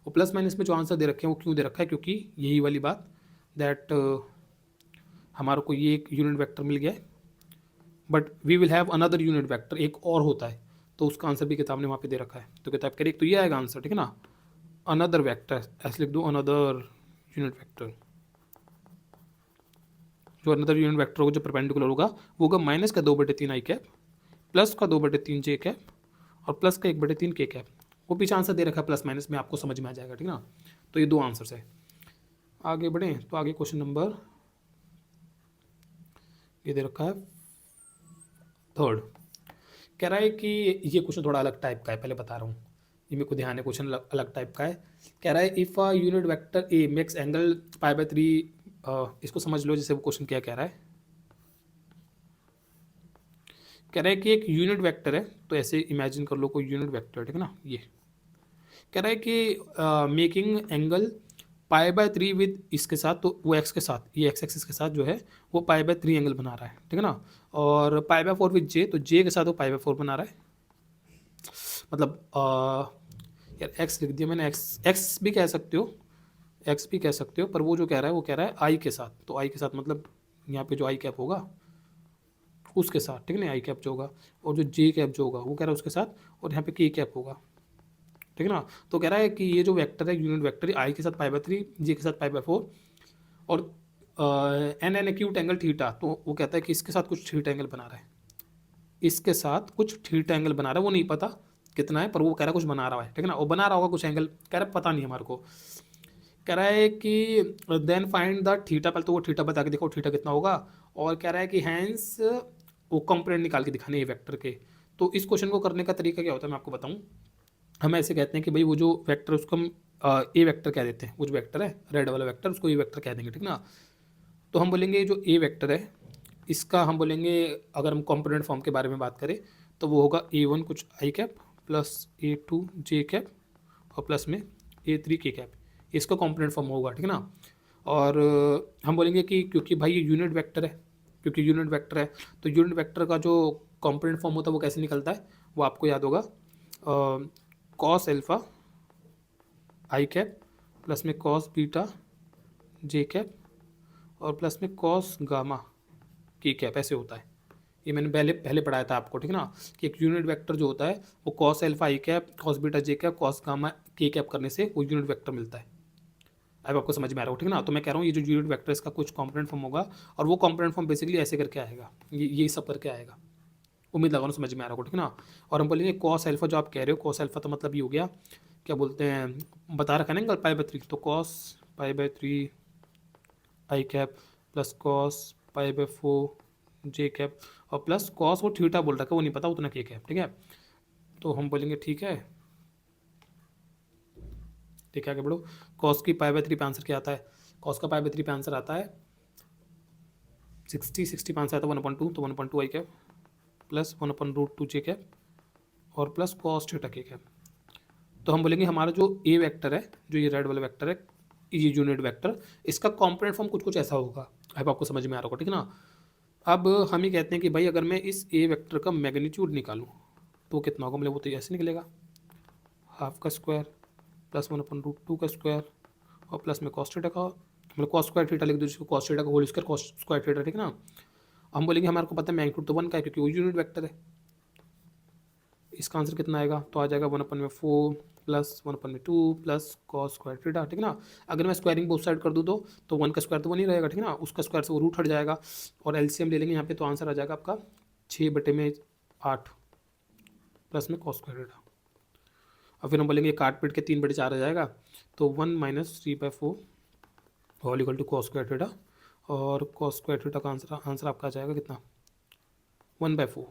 वो प्लस माइनस में जो आंसर दे रखे हैं वो क्यों दे रखा है, क्योंकि यही वाली बात दैट हमारे को ये एक यूनिट वेक्टर मिल गया है, but we will have another unit vector, एक और होता है, तो उसका आंसर भी किताब ने वहाँ पे दे रखा है। तो किताब कह रही तो ये आएगा आंसर, ठीक है ना, अनदर वेक्टर, ऐसे लिख दो अनदर यूनिट वेक्टर। जो अनदर यूनिट वेक्टर होगा जो परपेंडिकुलर होगा वो होगा माइनस का 2/3i कैप प्लस का 2/3j कैप और प्लस का 1/3k कैप। वो पीछे आंसर दे रखा है प्लस माइनस में, आपको समझ में आ जाएगा, ठीक है ना। तो ये 2 आंसर्स है। आगे बढ़ें तो आगे क्वेश्चन नंबर ये दे रखा है 3rd। कह रहा है कि ये क्वेश्चन थोड़ा अलग टाइप का है, पहले बता रहा हूँ, ये मेरे को ध्यान है, क्वेश्चन अलग टाइप का है। कह रहा है if a unit vector A makes angle π/3, इसको समझ लो जैसे वो क्वेश्चन क्या कह रहा है। कह रहा है कि एक यूनिट वेक्टर है, तो ऐसे इमेजिन कर लो कोई यूनिट वेक्टर, ठीक है ना। ये कह रहा है कि मेकिंग एंगल π/3 विद इसके साथ, तो वो एक्स के साथ, ये एक्स एक्सिस के साथ जो है वो π/3 एंगल बना रहा है, ठीक है ना। और π/4 विद जे, तो जे के साथ वो π/4 बना रहा है। मतलब यार एक्स लिख दिया मैंने, एक्स भी कह सकते हो, एक्स भी कह सकते हो, पर वो जो कह रहा है वो कह रहा है आई के साथ, तो आई के साथ मतलब यहाँ पे जो आई कैप होगा उसके साथ, ठीक है ना, आई कैप जो होगा, और जो जे कैप जो होगा वो कह रहा है उसके साथ, और यहाँ पे के कैप होगा, ठीक है ना। तो कह रहा है कि ये जो वेक्टर है यूनिट वेक्टर आई के साथ π/3, जे के साथ π/4, और एन एक्यूट एंगल थीटा, तो वो कहता है कि इसके साथ कुछ थीटा एंगल बना रहा है, इसके साथ कुछ थीटा एंगल बना रहा है, वो नहीं पता कितना है, पर वो कह रहा है कुछ बना रहा है, ठीक है ना, वो बना रहा होगा कुछ एंगल, कह रहा है पता नहीं हमारे को। कह रहा है कि देन फाइंड द थीटा, पहले तो वो थीटा बता के देखो थीटा कितना होगा, और कह रहा है कि हैंस वो कंपोनेंट निकाल के दिखाने ये वेक्टर के। तो इस क्वेश्चन को करने का तरीका क्या होता है मैं आपको बताऊं। हम ऐसे कहते हैं कि भाई वो जो वेक्टर उसको हम ए वेक्टर कह देते हैं, वो जो वेक्टर है रेड वाला वेक्टर उसको ए वेक्टर कह देंगे, ठीक ना। तो हम बोलेंगे जो ए वेक्टर है इसका हम बोलेंगे, अगर हम कॉम्पोनेंट फॉर्म के बारे में बात करें तो वो होगा A1 कुछ आई कैप प्लस A2 जे कैप और प्लस में A3 के कैप, इसका कॉम्पोनेंट फॉर्म होगा, ठीक है ना। और हम बोलेंगे कि क्योंकि भाई ये यूनिट वेक्टर है, क्योंकि यूनिट वेक्टर है तो यूनिट वेक्टर का जो कॉम्पोनेंट फॉर्म होता है वो कैसे निकलता है, वो आपको याद होगा, कॉस एल्फा आई कैप प्लस में कॉस बीटा जे कैप और प्लस में कॉस गामा की कैप, ऐसे होता है। ये मैंने पहले पहले पढ़ाया था आपको, ठीक है ना, कि एक यूनिट वेक्टर जो होता है वो कॉस एल्फा आई कैप कॉस बीटा जे कैप कॉस गामा के कैप करने से वो यूनिट वेक्टर मिलता है। अब आपको समझ में आ रहा हो, ठीक है ना। तो मैं कह रहा हूँ ये जो यूनिट वेक्टर इसका कुछ कॉम्पोनेंट फॉर्म होगा, और वो कॉम्पोनेंट फॉर्म बेसिकली ऐसे करके आएगा, ये सब करके आएगा। उम्मीद लगा समझ में आ रहा हो, ठीक है ना। और हम बोलेंगे कॉस एल्फा, जो आप कह रहे हो कॉस एल्फा, तो मतलब ये हो गया, क्या बोलते हैं, बता रखा है ना π/3, तो कॉस π/3 आई कैप प्लस कॉस π/4 जे कैप और प्लस कॉस वो थीटा बोल रखा है वो नहीं पता उतना के कैप, ठीक है। तो हम बोलेंगे ठीक है, ठीक है आगे बढ़ो। कॉस की π/3 पे आंसर क्या आता है, कॉस का π/3 पे आंसर आता है 60 पे आंसर आता है 1/2, तो 1/2 आई कैप प्लस 1/√2 जे कैप और प्लस कॉस थीटा के कैप। तो हम बोलेंगे हमारा जो ए वेक्टर है, जो ये रेड वाला वेक्टर है, ये यूनिट वेक्टर, इसका कॉम्पोनेंट फॉर्म कुछ कुछ ऐसा होगा। अब आपको समझ में आ रहा होगा, ठीक है ना। अब हम ये कहते हैं कि भाई अगर मैं इस ए वेक्टर का मैग्नीट्यूड निकालूं तो कितना होगा, मतलब वो तो ऐसे निकलेगा, हाफ का स्क्वायर प्लस 1/√2 का स्क्वायर और प्लस में कॉस थीटा का, मतलब कॉस स्क्वायर थीटा लिख दो जिसको कॉस थीटा का whole square cos square theta, ठीक है ना। हम बोलेंगे हमारे को पता है मैग्नीट्यूड तो 1 का है क्योंकि वो यूनिट वेक्टर है। इसका आंसर कितना आएगा, तो आ जाएगा 1/4 plus 1/2 plus cos square theta, ठीक है ना। अगर मैं स्क्वायरिंग बोथ साइड कर दूँ तो 1 का स्क्वायर तो 1 ही रहेगा, ठीक है ना, उसका स्क्वायर से वो रूट हट जाएगा और एलसीएम ले लेंगे यहाँ पे, तो आंसर आ जाएगा आपका 6/8 प्लस में कॉस स्क्वायर थीटा। और फिर हम बोलेंगे काट पीट के 3/4 आ जाएगा, तो 1 - 3/4 whole equal to cos square theta, और कॉस स्क्वायर थीटा का आंसर आपका आ जाएगा कितना, 1/4।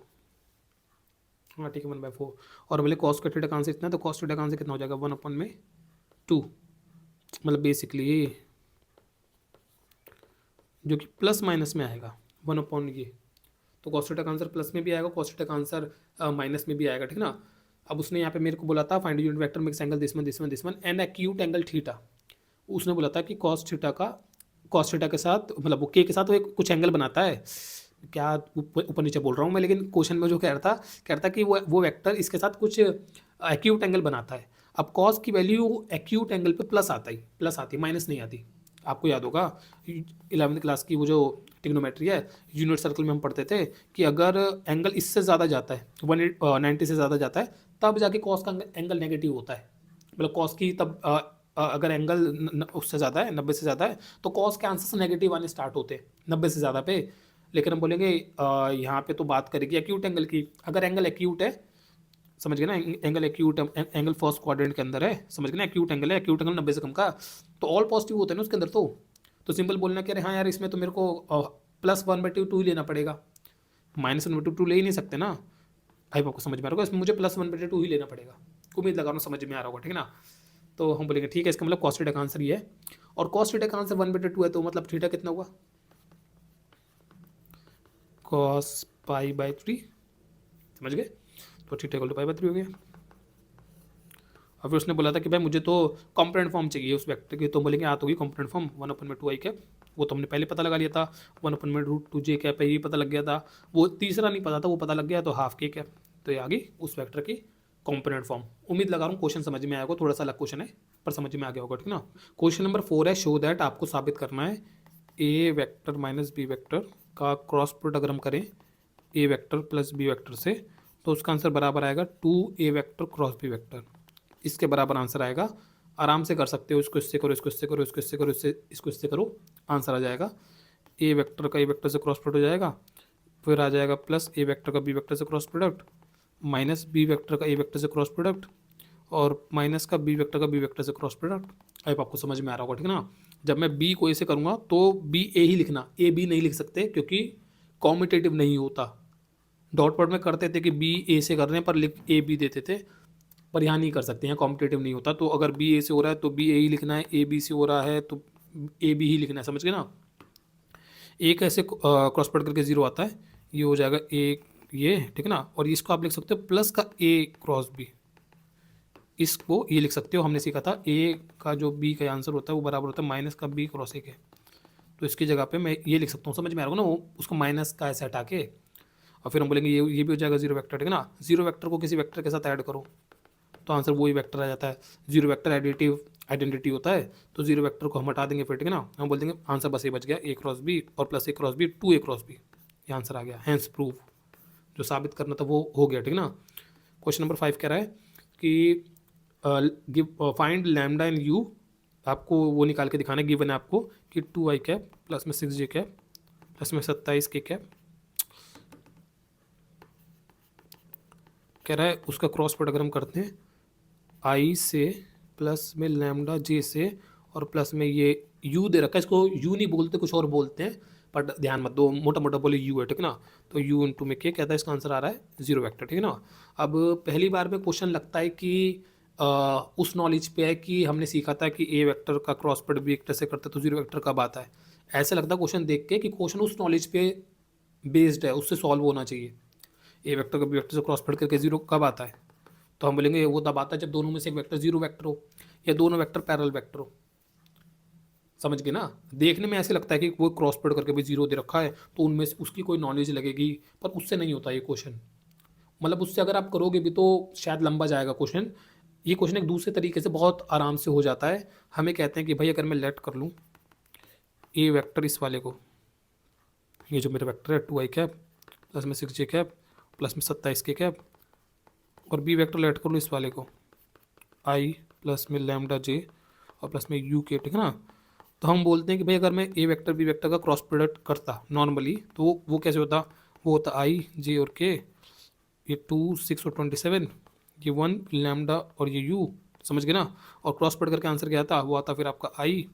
हाँ ठीक है 1/4। और बोले कॉस स्क्वायर थीटा का आंसर इतना है, तो कॉस थीटा का आंसर कितना हो जाएगा 1/2, मतलब बेसिकली जो कि प्लस माइनस में आएगा 1/, ये तो कॉस थीटा का आंसर प्लस में भी आएगा, कॉस थीटा का आंसर माइनस में भी आएगा, ठीक है ना। अब उसने यहाँ पे मेरे को बोला था find unit vector mix angle this one and acute angle theta. उसने बोला था कि कॉस थीटा के साथ, मतलब वो के के साथ वो एक कुछ एंगल बनाता है, क्या ऊपर नीचे बोल रहा हूँ मैं, लेकिन क्वेश्चन में जो कह रहा था कि वो वेक्टर इसके साथ कुछ एक्यूट एंगल बनाता है। अब कॉस की वैल्यू एक्यूट एंगल पे प्लस आती, माइनस नहीं आती। आपको याद होगा 11वीं क्लास की वो जो ट्रिग्नोमेट्री है, यूनिट सर्कल में हम पढ़ते थे कि अगर एंगल इससे ज़्यादा जाता है 190 से ज़्यादा जाता है तब जाके कॉस का एंगल नेगेटिव होता है, मतलब कॉस की तब अगर एंगल उससे ज़्यादा है 90 से ज़्यादा है तो कॉस के आंसर नेगेटिव आने स्टार्ट होते हैं 90 से ज़्यादा पे। लेकिन हम बोलेंगे यहाँ पे तो बात करेगी एक्यूट एंगल की, अगर एंगल एक्यूट है समझ गए ना, angle acute angle first quadrant के अंदर है, समझ गए ना, एक्यूट एंगल है, एक्यूट एंगल 90 से कम का, तो ऑल पॉजिटिव होते हैं ना उसके अंदर। तो सिंपल बोलना कि अरे हाँ यार इसमें तो मेरे को +1/2 ही लेना पड़ेगा, -1/2 ले ही नहीं सकते ना। आई आपको समझ में आ रहा होगा, इसमें मुझे +1/2 ही लेना पड़ेगा। उम्मीद लगा रहा हूँ समझ में आ रहा होगा, ठीक है ना। तो हम बोलेंगे ठीक है, इसका मतलब कॉस थीटा का आंसर ये है, और कॉस थीटा का आंसर 1/2 है, तो मतलब थीटा कितना हुआ, cos π/3, समझ गए। तो थीटा इक्वल टू π/3 हो गया। और फिर उसने बोला था कि भाई मुझे तो कॉम्पोनेंट फॉर्म चाहिए उस वेक्टर की, तो बोलेंगे आत होगी कॉम्पोनेंट फॉर्म 1/2i कैप, वो तो हमने पहले पता लगा लिया था, 1/√2j कैप है, ये पता लग गया था। वो तीसरा नहीं पता था, वो पता लग गया, तो हाफ के कैप, तो ये आ गई उस वेक्टर की कॉम्पोनेंट फॉर्म। उम्मीद लगा रहा हूँ क्वेश्चन समझ में आएगा, थोड़ा सा अलग क्वेश्चन है पर समझ में आ गया होगा, ठीक ना। क्वेश्चन नंबर 4 है, शो दैट, आपको साबित करना है A vector minus B vector का क्रॉस प्रोडक्ट अगर हम करें ए वेक्टर प्लस बी वेक्टर से, तो उसका आंसर बराबर आएगा 2a vector cross B vector, इसके बराबर आंसर आएगा। आराम से कर सकते हो, इसको इससे करो, इसको इससे करो, इसको इससे करो, इसको इससे करो, आंसर आ जाएगा। ए वेक्टर का ए वेक्टर से क्रॉस प्रोडक्ट हो जाएगा, फिर आ जाएगा प्लस ए वेक्टर का बी वेक्टर से cross product, minus B vector का ए वेक्टर से क्रॉस प्रोडक्ट, और माइनस का बी वेक्टर का बी वेक्टर से क्रॉस प्रोडक्ट। अब आपको समझ में आ रहा होगा, ठीक है ना। जब मैं बी को ए से करूँगा तो बी ए ही लिखना, ए बी नहीं लिख सकते क्योंकि कॉम्यूटेटिव नहीं होता। डॉट प्रोडक्ट में करते थे कि बी ए से कर रहे हैं पर लिख ए बी देते थे, पर यहाँ नहीं कर सकते, यहाँ कॉम्पिटेटिव नहीं होता। तो अगर बी ए से हो रहा है तो बी ए ही लिखना है, ए बी से हो रहा है तो ए बी ही लिखना है, समझ गए ना। एक ऐसे क्रॉस प्रोडक्ट करके 0 आता है, ये हो जाएगा ए, ये ठीक है ना। और इसको आप लिख सकते हो प्लस का ए क्रॉस बी, इसको ये लिख सकते हो, हमने सीखा था ए का जो बी का आंसर होता है वो बराबर होता है माइनस का बी क्रॉस ए के, तो इसकी जगह पे मैं ये लिख सकता हूँ, समझ में आ रहा होगा ना, वो उसको माइनस का ऐसे हटा के, और फिर हम बोलेंगे ये भी हो जाएगा 0 वेक्टर, ठीक है ना। 0 वेक्टर को किसी वेक्टर के साथ ऐड करो तो आंसर वही वेक्टर आ जाता है। 0 वेक्टर आइडेंटिटी होता है, तो 0 वेक्टर को हम हटा देंगे फिर, ठीक है ना। हम बोल देंगे आंसर बस ये बच गया ए क्रॉस बी और plus A cross B 2a cross B, ये आंसर आ गया। हैंस प्रूव, जो साबित करना था वो हो गया, ठीक है ना। क्वेश्चन नंबर 5 कह रहा है कि give find lambda in you, आपको वो निकाल के दिखाना है, गिवन है आपको कि 2i कैप प्लस में 6j कैप प्लस में 27k कैप, कह रहा है उसका क्रॉस प्रोडक्ट अगर हम करते हैं आई से प्लस में लैम्डा जे से और प्लस में ये यू दे रखा है, इसको यू नहीं बोलते कुछ और बोलते हैं, पर ध्यान मत दो, मोटा मोटा बोले यू है, ठीक है ना। तो यू इंटू में के कहता है, इसका आंसर आ रहा है 0 वेक्टर, ठीक है ना। अब पहली बार में क्वेश्चन लगता है कि उस नॉलेज पे है कि हमने सीखा था कि ए वेक्टर का क्रॉस प्रोडक्ट बी वेक्टर से करते तो 0 वेक्टर कब आता है, ऐसा लगता है क्वेश्चन देख के कि क्वेश्चन उस नॉलेज पे बेस्ड है, उससे सॉल्व होना चाहिए। ए वेक्टर का बी वेक्टर से क्रॉस प्रोडक्ट करके 0 कब आता है, तो हम बोलेंगे वो तब आता है जब दोनों में से एक वेक्टर 0 वेक्टर हो या दोनों वेक्टर पैरेलल वेक्टर हो, समझ गए ना। देखने में ऐसे लगता है कि वो क्रॉस प्रोडक्ट करके भी 0 दे रखा है तो उनमें से उसकी कोई नॉलेज लगेगी, पर उससे नहीं होता ये क्वेश्चन। मतलब उससे अगर आप करोगे भी तो शायद लंबा जाएगा क्वेश्चन। ये क्वेश्चन एक दूसरे तरीके से बहुत आराम से हो जाता है। हमें कहते हैं कि भाई अगर मैं लेट कर लूँ ए वेक्टर इस वाले को, ये जो मेरा वेक्टर है 2i कैप प्लस में 6j कैप प्लस में 27k कैप, और बी वेक्टर लेट कर लूँ इस वाले को i प्लस में लैम्डा जे और प्लस में यू के, ठीक है ना। तो हम बोलते हैं कि भाई अगर मैं ए वेक्टर बी वेक्टर का क्रॉस प्रोडक्ट करता नॉर्मली तो वो कैसे होता, वो होता आई जे और के, ये 2 6 और 27, ये 1 लैम्डा और ये यू, समझ गए ना। और क्रॉस प्रोडक्ट करके आंसर क्या आता, वो आता फिर आपका आई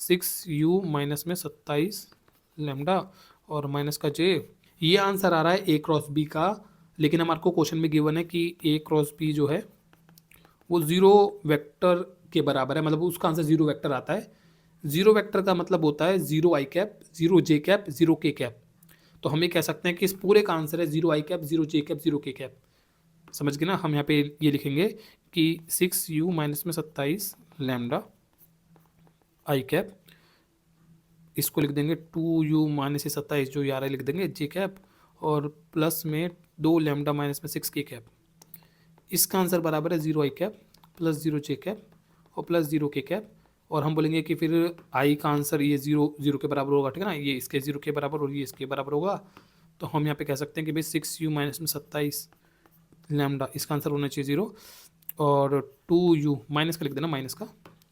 6u माइनस में 27 लैम्डा और माइनस का जे, ये आंसर आ रहा है ए क्रॉस बी का। लेकिन हमारे को क्वेश्चन में गिवन है कि ए क्रॉस बी जो है वो 0 वेक्टर के बराबर है, मतलब उसका आंसर 0 वेक्टर आता है। 0 वेक्टर का मतलब होता है 0i cap 0j cap 0k cap, तो हम ये कह सकते हैं कि इस पूरे का आंसर है 0i cap 0j cap 0k cap, समझ गए ना। हम यहाँ पे ये लिखेंगे कि 6u माइनस में 27 लैम्डा आई कैप, इसको लिख देंगे 2u माइनस से 27 जो यार लिख देंगे जे कैप, और प्लस में 2 लैम्डा माइनस में 6k कैप, इसका आंसर बराबर है 0i cap plus 0j cap और प्लस 0k कैप। और हम बोलेंगे कि फिर आई का आंसर ये 0 के बराबर होगा, ठीक है ना, ये इसके 0 के बराबर और ये इसके बराबर होगा। तो हम यहाँ पे कह सकते हैं कि भाई 6u माइनस में 27 लैम्डा, इसका आंसर होना चाहिए 0, और 2u माइनस का लिख देना, माइनस का,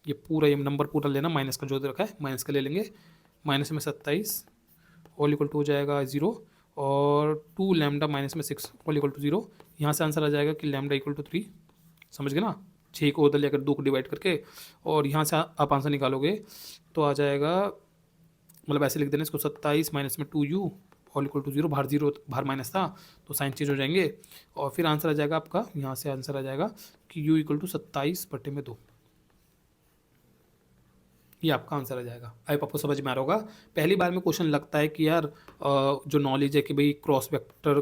ये पूरा ये नंबर पूरा लेना, माइनस का जो रखा है माइनस का ले लेंगे, माइनस में 27 ऑल इक्वल टू हो जाएगा 0, और 2 लैम्डा माइनस में 6 ऑल इक्वल टू 0। यहाँ से आंसर आ जाएगा कि लैम्डा इक्वल टू 3। समझ गए ना, 6 को उधर लेकर 2 को डिवाइड करके, और यहाँ से आप आंसर निकालोगे तो आ जाएगा, मतलब ऐसे लिख देना इसको, 27 माइनस में 2u ऑल इक्वल टू 0। बाहर माइनस था तो साइन चेंज हो जाएंगे, और फिर आंसर आ जाएगा आपका, यहाँ से आंसर आ जाएगा कि u इक्वल टू 27/2। ये आपका आंसर आ जाएगा। आई आपको समझ में आ रहा होगा। पहली बार में क्वेश्चन लगता है कि यार जो नॉलेज है कि भाई क्रॉस वेक्टर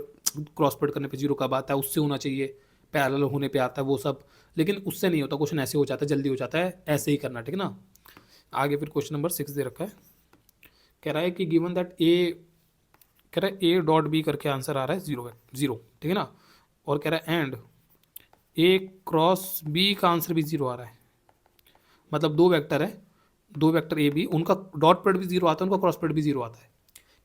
क्रॉस प्रोडक्ट करने पे जीरो कब आता है, उससे होना चाहिए, पैरेलल होने पे आता है वो सब, लेकिन उससे नहीं होता। क्वेश्चन ऐसे हो जाता है, जल्दी हो जाता है, ऐसे ही करना, ठीक है ना। आगे फिर क्वेश्चन नंबर 6 दे रखा है, कह रहा है कि गिवन दैट कह रहा है ए डॉट बी करके आंसर आ रहा है 0, ठीक है ना। और कह रहा है एंड ए क्रॉस बी का आंसर भी 0 आ रहा है। मतलब दो वेक्टर है, दो वेक्टर ए बी, उनका डॉट प्रोडक्ट भी 0 आता है, उनका क्रॉस प्रोडक्ट भी 0 आता है।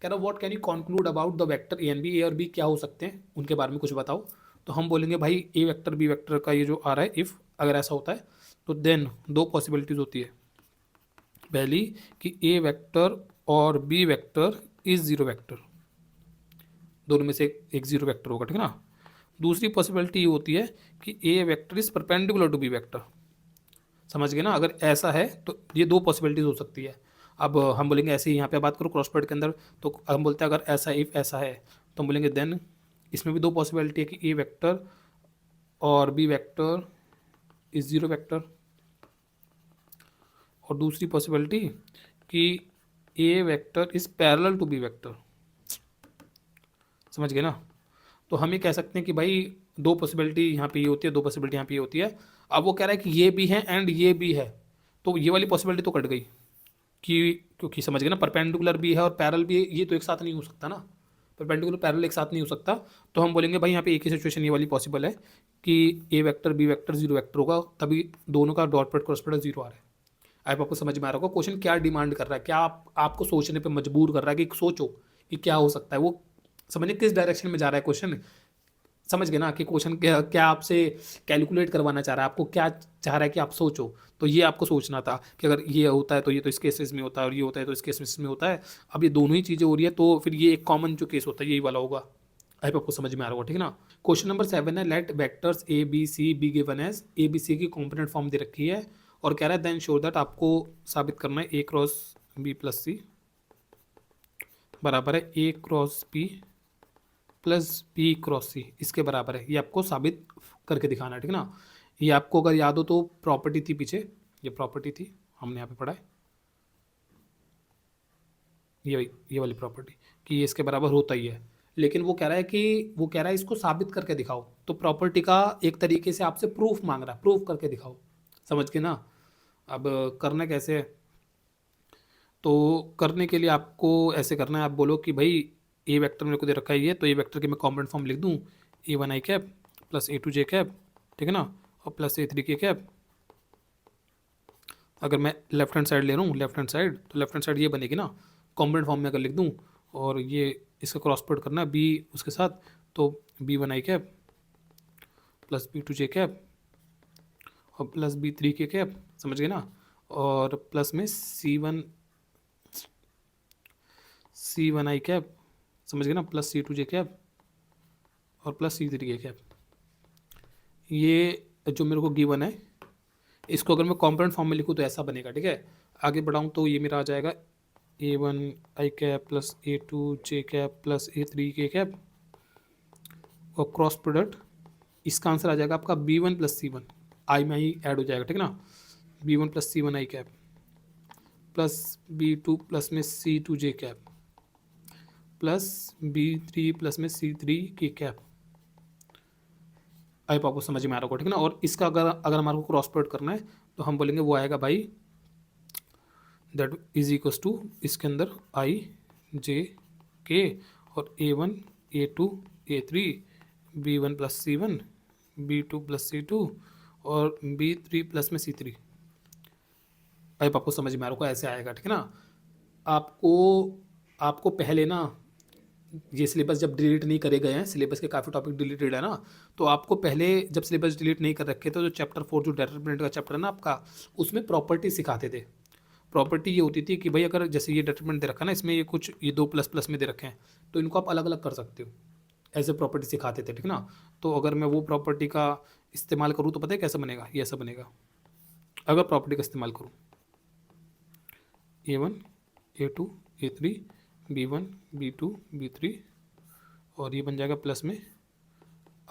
कह रहा what can you conclude about the vector A and B, A और बी क्या हो सकते हैं, उनके बारे में कुछ बताओ। तो हम बोलेंगे भाई ए वेक्टर बी वेक्टर का ये जो आ रहा है, इफ़ अगर ऐसा होता है तो देन दो पॉसिबिलिटीज़ होती है। पहली कि ए वेक्टर और बी वेक्टर इज 0 वेक्टर, दोनों में से एक 0 वेक्टर होगा, ठीक है ना। दूसरी पॉसिबिलिटी ये होती है कि A vector is perpendicular to B vector. समझ गए ना, अगर ऐसा है तो ये दो पॉसिबिलिटीज़ हो सकती है। अब हम बोलेंगे ऐसे ही, यहाँ पे बात करो क्रॉस प्रोडक्ट के अंदर, तो हम बोलते हैं अगर ऐसा इफ ऐसा है तो हम बोलेंगे देन इसमें भी दो पॉसिबिलिटी है कि ए वेक्टर और बी वेक्टर इज 0 वेक्टर, और दूसरी पॉसिबिलिटी कि A vector is parallel to B vector. समझ गए ना। तो हम ये कह सकते हैं कि भाई दो पॉसिबिलिटी यहाँ पे ये होती है, दो पॉसिबिलिटी यहाँ पे ये होती है। अब वो कह रहा है कि ये भी है एंड ये भी है, तो ये वाली पॉसिबिलिटी तो कट गई, कि क्योंकि समझ गए ना, परपेंडिकुलर भी है और पैरेलल भी है, ये तो एक साथ नहीं हो सकता ना, परपेंडिकुलर पैरेलल एक साथ नहीं हो सकता। तो हम बोलेंगे भाई यहाँ पे एक ही सिचुएशन ये वाली पॉसिबल है कि A vector B vector 0 vector होगा, तभी दोनों का डॉट प्रोडक्ट क्रॉस प्रोडक्ट 0 आ रहा है। आप आपको समझ में आ रहा होगा क्वेश्चन क्या डिमांड कर रहा है, क्या आपको सोचने पे मजबूर कर रहा है कि सोचो कि क्या हो सकता है, वो समझने किस डायरेक्शन में जा रहा है क्वेश्चन। समझ गए ना कि क्वेश्चन क्या आपसे कैलकुलेट करवाना चाह रहा है, आपको क्या चाह रहा है कि आप सोचो। तो ये आपको सोचना था कि अगर ये होता है तो ये तो इस केसेस में होता है, और ये होता है तो इस केसेस में होता है। अब ये दोनों ही चीज़ें हो रही है, तो फिर ये एक कॉमन जो केस होता है यही वाला होगा। आई आपको समझ में आ रहा होगा, ठीक है ना। क्वेश्चन नंबर 7 है, let vectors A B C be given as, A B C की कॉम्पोनेंट फॉर्म दे रखी है, और कह रहा है देन शो दैट, आपको साबित करना है A cross B plus C बराबर है A cross B plus B cross C, इसके बराबर है। ये आपको साबित करके दिखाना है, ठीक है ना। ये आपको अगर याद हो तो प्रॉपर्टी थी पीछे, ये प्रॉपर्टी थी, हमने यहाँ पे पढ़ा है, ये वाली प्रॉपर्टी कि ये इसके बराबर होता ही है। लेकिन वो कह रहा है कि वो कह रहा है इसको साबित करके दिखाओ, तो प्रॉपर्टी का एक तरीके से आपसे प्रूफ मांग रहा है, प्रूफ करके दिखाओ। समझ के ना। अब करना कैसे है, तो करने के लिए आपको ऐसे करना है, आप बोलो कि भाई ए वेक्टर मेरे को दे रखा है ये, तो ए वेक्टर के मैं कॉम्पोनेंट फॉर्म लिख दूँ, A1 i cap plus A2 j cap, ठीक है ना, और प्लस A3 k कैप। अगर मैं लेफ्ट हैंड साइड ले रहा हूँ, लेफ्ट हैंड साइड, तो लेफ्ट हैंड साइड ये बनेगी ना, कॉम्पोनेंट फॉर्म में अगर लिख दूँ, और ये इसका क्रॉस प्रोडक्ट करना है बी उसके साथ, तो B1 i cap plus B2 j cap और प्लस B3 k कैप। समझ गए ना। और प्लस में C1 i कैप, समझ गए ना, प्लस C2 j कैप और प्लस C3 k कैप। ये जो मेरे को गिवन है, इसको अगर मैं कॉम्पोनेंट फॉर्म में लिखूँ तो ऐसा बनेगा, ठीक है। आगे बढ़ाऊँ तो ये मेरा आ जाएगा A1 i cap plus A2 j cap plus A3 k cap, और क्रॉस प्रोडक्ट इसका आंसर आ जाएगा आपका B1 प्लस C1, आई में ही ऐड हो जाएगा, ठीक है ना। B1 plus C1 i cap plus B2 plus में C2 j cap plus B3 plus में C3 k कैप। आई आपको समझ में आ रहा होगा, ठीक है ना। और इसका अगर हमारे को क्रॉस प्रोडक्ट करना है तो हम बोलेंगे वो आएगा भाई दैट इज इक्वस टू, इसके अंदर i j k और A1 A2 A3 B1 plus C1 B2 plus C2 और B3 प्लस में C3। आई आपको समझ में आ रहा होगा, ऐसे आएगा, ठीक है ना। आपको पहले ना ये सिलेबस जब डिलीट नहीं करे गए हैं, सिलेबस के काफ़ी टॉपिक डिलीटेड है ना, तो आपको पहले जब सिलेबस डिलीट नहीं कर रखे थे तो चैप्टर 4 जो डेवलपमेंट का चैप्टर है ना आपका, उसमें प्रॉपर्टी सिखाते थे। प्रॉपर्टी ये होती थी कि भाई अगर जैसे ये डिटरमिनेंट दे रखा है ना, इसमें ये कुछ ये दो प्लस प्लस में दे रखे हैं, तो इनको आप अलग अलग कर सकते हो, ऐसे प्रॉपर्टी सिखाते थे, ठीक ना। तो अगर मैं वो प्रॉपर्टी का इस्तेमाल करूँ तो पता है कैसा बनेगा, ये ऐसा बनेगा। अगर प्रॉपर्टी का इस्तेमाल करूँ A1 A2 A3 B1 B2 B3, और ये बन जाएगा प्लस में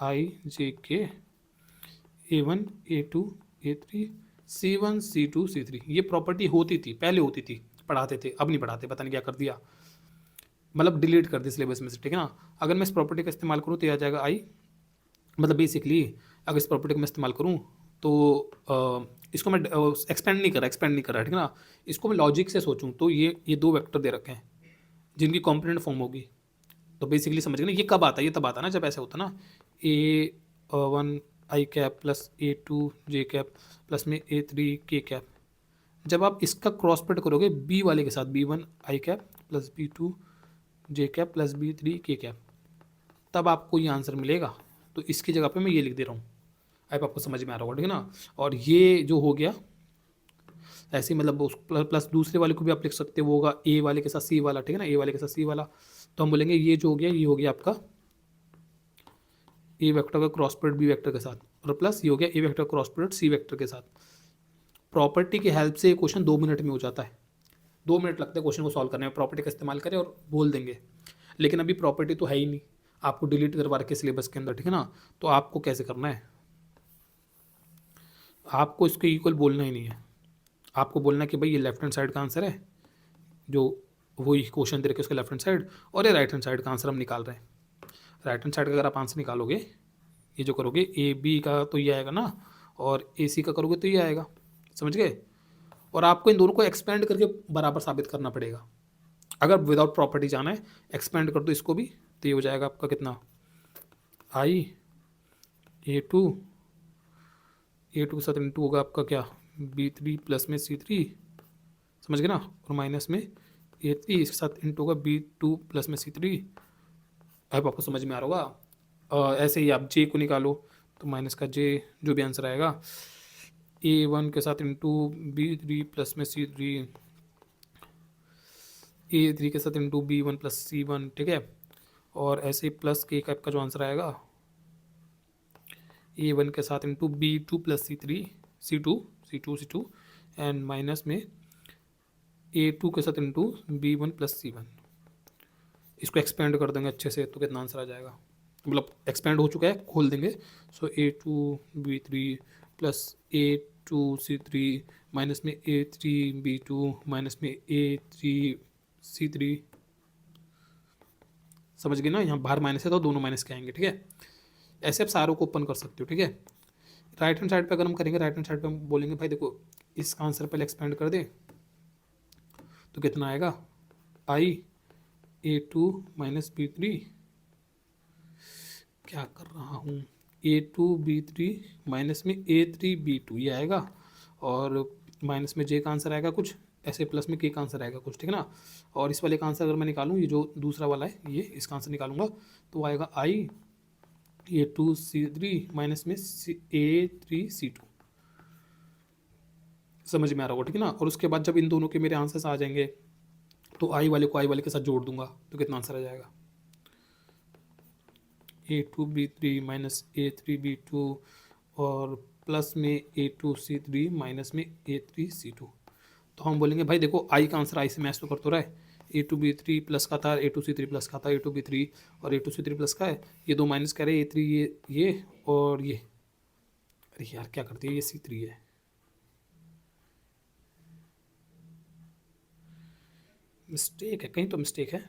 IJK A1 A2 A3 C1 C2 C3। ये प्रॉपर्टी होती थी, पहले होती थी, पढ़ाते थे, अब नहीं पढ़ाते, पता नहीं क्या कर दिया, मतलब डिलीट कर दी सिलेबस में से, ठीक है ना। अगर मैं इस प्रॉपर्टी का इस्तेमाल करूँ तो ये आ जाएगा आई, मतलब बेसिकली अगर इस प्रॉपर्टी को मैं इस्तेमाल करूँ तो इसको मैं एक्सपेंड नहीं कर रहा, ठीक है ना। इसको मैं लॉजिक से सोचूं तो ये दो वेक्टर दे रखे हैं जिनकी कॉम्पोनेंट फॉर्म होगी, तो बेसिकली समझ गए ना, ये कब आता है, ये तब आता है ना जब ऐसा होता है ना, A1 आई कैप प्लस A2 जे कैप प्लस में A3 के कैप। जब आप इसका क्रॉस प्रोडक्ट करोगे बी वाले के साथ, B1 आई कैप प्लस B2 जे कैप प्लस B3 के कैप, तब आपको ये आंसर मिलेगा। तो इसकी जगह पे मैं ये लिख दे रहा हूँ, अब आपको समझ में आ रहा होगा, ठीक है ना। और ये जो हो गया ऐसे ही, मतलब उस प्लस दूसरे वाले को भी आप लिख सकते हो, वो होगा ए वाले के साथ सी वाला, ठीक है ना, ए वाले के साथ सी वाला। तो हम बोलेंगे ये जो हो गया, ये हो गया आपका ए वेक्टर का क्रॉस प्रोडक्ट बी वेक्टर के साथ, और प्लस ये हो गया A vector cross product C vector के साथ। प्रॉपर्टी की हेल्प से ये क्वेश्चन 2 मिनट में हो जाता है, 2 मिनट लगते हैं क्वेश्चन को सॉल्व करने में, प्रॉपर्टी का इस्तेमाल करें और बोल देंगे। लेकिन अभी प्रॉपर्टी तो है ही नहीं, आपको डिलीट करवा रखे सिलेबस के अंदर, ठीक है ना। तो आपको कैसे करना है, आपको इसको इक्वल बोलना ही नहीं है, आपको बोलना है कि भाई ये लेफ्ट हैंड साइड का आंसर है, जो वही क्वेश्चन दे रखे उसके लेफ्ट हैंड साइड, और ये राइट हैंड साइड का आंसर हम निकाल रहे हैं। राइट हैंड साइड का अगर आप आंसर निकालोगे, ये जो करोगे ए बी का तो ये आएगा ना, और ए सी का करोगे तो ये आएगा, समझ गए। और आपको इन दोनों को एक्सपेंड करके बराबर साबित करना पड़ेगा। अगर विदाउट प्रॉपर्टी जाना है, एक्सपेंड कर दो इसको भी, तो ये हो जाएगा आपका कितना, आई A2 के साथ इंटू होगा आपका क्या, B3 प्लस में C3, समझ गए ना, और माइनस में A3 इसके साथ इंटू होगा B2 प्लस में C3। अब आपको समझ में आ रहा होगा। ऐसे ही आप J को निकालो, तो माइनस का J जो भी आंसर आएगा, A1 के साथ इंटू B3 प्लस में C3, A3 के साथ इंटू B1 प्लस C1, ठीक है। और ऐसे ही प्लस के कैप का जो आंसर आएगा, A1 के साथ into B2 plus C3 C2 and minus में A2 के साथ इंटू B1 प्लस C1। इसको एक्सपेंड कर देंगे अच्छे से तो कितना आंसर आ जाएगा, मतलब एक्सपेंड हो चुका है, खोल देंगे। सो A2 B3 plus A2 C3 minus में A3 B2 माइनस में A3 C3, समझ गए ना। यहाँ बाहर माइनस है तो दोनों माइनस के आएंगे, ठीक है। ऐसे आप सारों को ओपन कर सकते हो, ठीक है। राइट हैंड साइड पे अगर हम करेंगे, राइट हैंड साइड पे हम बोलेंगे भाई देखो इसका आंसर पहले एक्सपेंड कर दे, तो कितना आएगा, आई A2 माइनस B3, क्या कर रहा हूँ, A2 B3 माइनस में A3 B2 ये आएगा, और माइनस में J का आंसर आएगा कुछ ऐसे, प्लस में K का आंसर आएगा कुछ, ठीक है ना। और इस वाले का आंसर अगर मैं निकालूँ, ये जो दूसरा वाला है ये, इसका आंसर निकालूंगा तो आएगा आई A2 C3 माइनस में A3 C2, समझ में आ रहा होगा, ठीक है ना। और उसके बाद जब इन दोनों के मेरे आंसर्स आ जाएंगे, तो आई वाले को आई वाले के साथ जोड़ दूंगा, तो कितना आंसर आ जाएगा, A2 B3 minus A3 B2 और प्लस में A2 C3 माइनस में A3 C2। तो हम बोलेंगे भाई देखो आई का आंसर आई से मैच तो कर तो रहा है, A2 B3 प्लस का था, A2 C3 प्लस का था, A2 B3 और A2 C3 प्लस का है, ये दो माइनस कह रहे हैं A3 ये और ये, अरे यार क्या करती है, ये C3 है, मिस्टेक है, कहीं तो मिस्टेक है,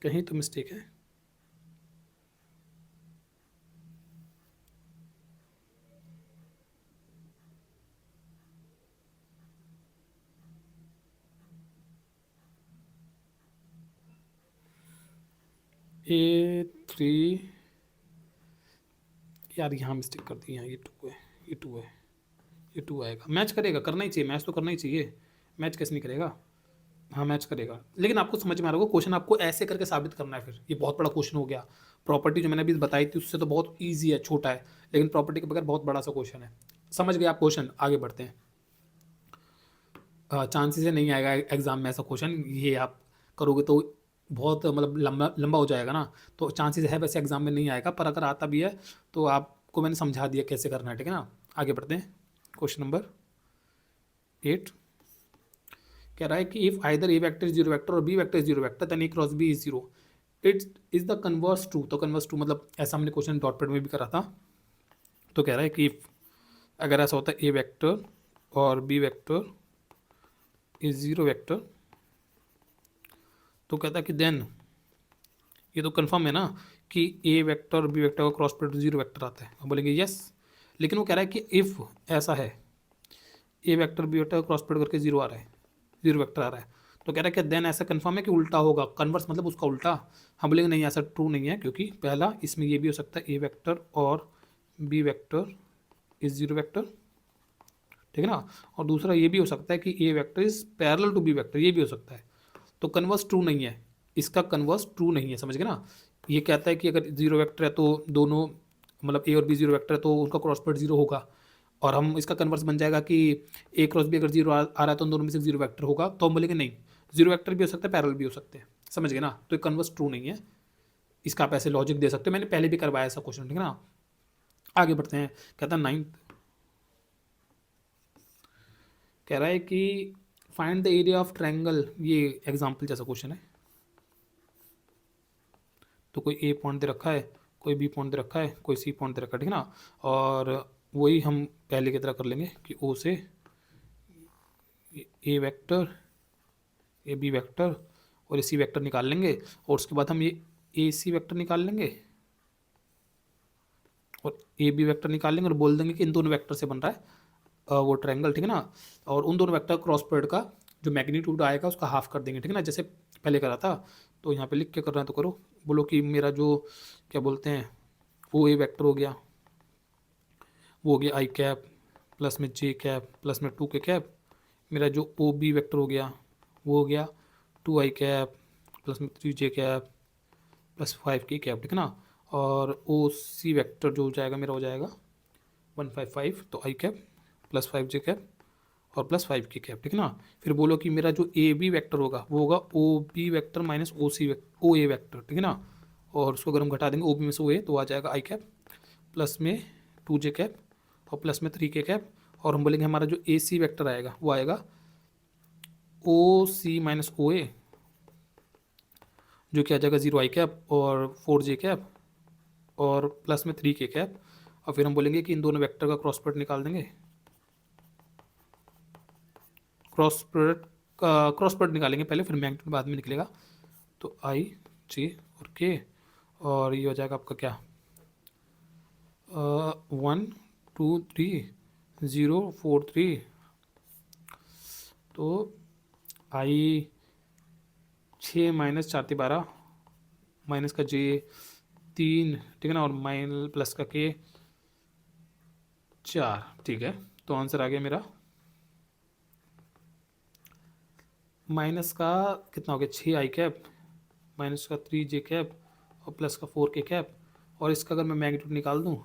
कहीं तो मिस्टेक है। A3 यार यहाँ मिस्टेक कर दी, यहाँ ये 2 है, ये 2 है, ये 2 आएगा, मैच करेगा, करना ही चाहिए, मैच तो करना ही चाहिए, मैच कैसे नहीं करेगा, हाँ मैच करेगा। लेकिन आपको समझ में आ रहा होगा, क्वेश्चन आपको ऐसे करके साबित करना है, फिर ये बहुत बड़ा क्वेश्चन हो गया। प्रॉपर्टी जो मैंने अभी बताई थी उससे तो बहुत ईजी है, छोटा है, लेकिन प्रॉपर्टी के बगैर बहुत बड़ा सा क्वेश्चन है। समझ गए आप क्वेश्चन, आगे बढ़ते हैं। चांसेस है नहीं आएगा एग्ज़ाम में ऐसा क्वेश्चन, ये आप करोगे तो बहुत मतलब लंबा लंबा हो जाएगा ना, तो चांसेस है वैसे एग्ज़ाम में नहीं आएगा, पर अगर आता भी है तो आपको मैंने समझा दिया कैसे करना है, ठीक है ना। आगे बढ़ते हैं, क्वेश्चन नंबर 8 कह रहा है कि if either A vector is zero vector और B vector is zero vector then A cross B is zero, it is the converse true. तो कन्वर्स ट्रू मतलब ऐसा हमने क्वेश्चन डॉट प्रोडक्ट में भी करा था। तो कह रहा है कि इफ़ अगर ऐसा होता है ए वेक्टर और B vector is zero vector, तो कहता है कि देन, ये तो कंफर्म है ना कि ए वेक्टर और बी वेक्टर का क्रॉस प्रोडक्ट जीरो वेक्टर आता है, हम बोलेंगे यस। लेकिन वो कह रहा है कि इफ़ ऐसा है A vector B vector cross product करके जीरो आ रहा है, जीरो वेक्टर आ रहा है, तो कह रहा है कि देन ऐसा कंफर्म है कि उल्टा होगा, कन्वर्स मतलब उसका उल्टा। हम बोलेंगे नहीं ऐसा ट्रू नहीं है, क्योंकि पहला इसमें ये भी हो सकता है ए वेक्टर और B vector is zero vector, ठीक है ना। और दूसरा ये भी हो सकता है कि A vector is parallel to B vector, ये भी हो सकता है। तो कन्वर्स ट्रू नहीं है, इसका कन्वर्स ट्रू नहीं है, समझ गए ना। ये कहता है कि अगर जीरो वेक्टर है तो दोनों मतलब ए और बी जीरो वेक्टर है तो उनका क्रॉस प्रोडक्ट जीरो होगा। और हम इसका कन्वर्स बन जाएगा कि ए क्रॉस बी अगर जीरो आ रहा है तो उन दोनों में से जीरो वेक्टर होगा, तो हम बोलेंगे नहीं, जीरो वेक्टर भी हो सकता है पैरेलल भी हो सकते हैं, समझ गए ना। तो ये कन्वर्स ट्रू नहीं है, इसका आप ऐसे लॉजिक दे सकते हो, मैंने पहले भी करवाया ऐसा क्वेश्चन, ठीक है ना। आगे बढ़ते हैं, कहता है 9 कह रहा है कि find the area of triangle, ये एग्जाम्पल जैसा क्वेश्चन है। तो कोई ए पॉइंट दे रखा है, कोई बी पॉइंट दे रखा है, कोई सी पॉइंट दे रखा है, ठीक है ना। और वही हम पहले की तरह कर लेंगे कि ओ से ए वेक्टर, ए बी वेक्टर और ए सी वेक्टर निकाल लेंगे, और उसके बाद हम ये ए सी वेक्टर निकाल लेंगे और ए बी वेक्टर निकाल लेंगे और बोल देंगे कि इन दोनों वेक्टर से बन रहा है वो ट्रायंगल, ठीक है ना। और उन दोनों वेक्टर क्रॉस प्रोडक्ट का जो मैग्नीट्यूड आएगा उसका हाफ कर देंगे, ठीक है ना, जैसे पहले करा था। तो यहाँ पे लिख के कर रहे हैं तो करो, बोलो कि मेरा जो क्या बोलते हैं वो ए वेक्टर हो गया, वो हो गया आई कैप प्लस में जे कैप प्लस में टू के कैप। मेरा जो ओ बी वेक्टर हो गया वो हो गया टू आई कैप प्लस में थ्री जे कैप प्लस फाइव की कैप, ठीक है ना। और ओ सी वेक्टर जो हो जाएगा मेरा हो जाएगा 155, तो आई कैप प्लस फाइव जे कैप और प्लस फाइव की कैप, ठीक है ना। फिर बोलो कि मेरा जो ए बी वैक्टर होगा वो होगा O B vector minus O सी ओ ए वैक्टर, ठीक है ना। और उसको अगर हम घटा देंगे ओ बी में से ओ ए तो आ जाएगा आई कैप प्लस में टू जे कैप और प्लस में थ्री के कैप। और हम बोलेंगे हमारा जो ए सी वैक्टर आएगा वो आएगा ओ सी माइनस ओ ए, जो कि आ जाएगा जीरो आई कैप और फोर जे कैप और प्लस में थ्री के कैप। और फिर हम बोलेंगे कि इन दोनों वेक्टर का क्रॉस प्रोडक्ट निकाल देंगे, क्रॉस प्रोडक्ट निकालेंगे पहले, फिर मैग्नीट्यूड बाद में निकलेगा। तो आई जे और के, और ये हो जाएगा आपका क्या 1 2 3 0 4 3। तो आई 6 - 4 = 12 माइनस का जे 3, ठीक है ना, और माइन प्लस का के 4, ठीक है। तो आंसर आ गया मेरा माइनस का कितना हो गया 6 आई कैप माइनस का 3 जे कैप और प्लस का 4 के कैप। और इसका अगर मैं मैग्नीट्यूड निकाल दूं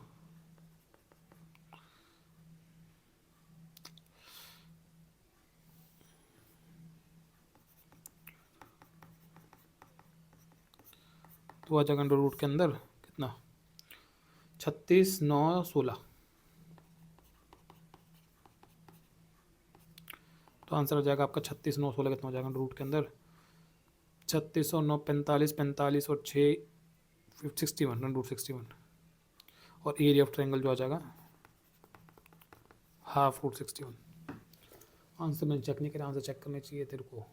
तो आ जाएगा अंडर रूट के अंदर कितना 36 9 16। तो आंसर हो जाएगा आपका 36 9 16, कितना हो जाएगा अंडर रूट के अंदर 36 और 9 45 45 और 6 61 अंडर रूट 61। और एरिया ऑफ ट्रायंगल जो आ जाएगा हाफ रूट 61। आंसर मैंने चेक नहीं किया, आंसर चेक करने चाहिए तेरे को।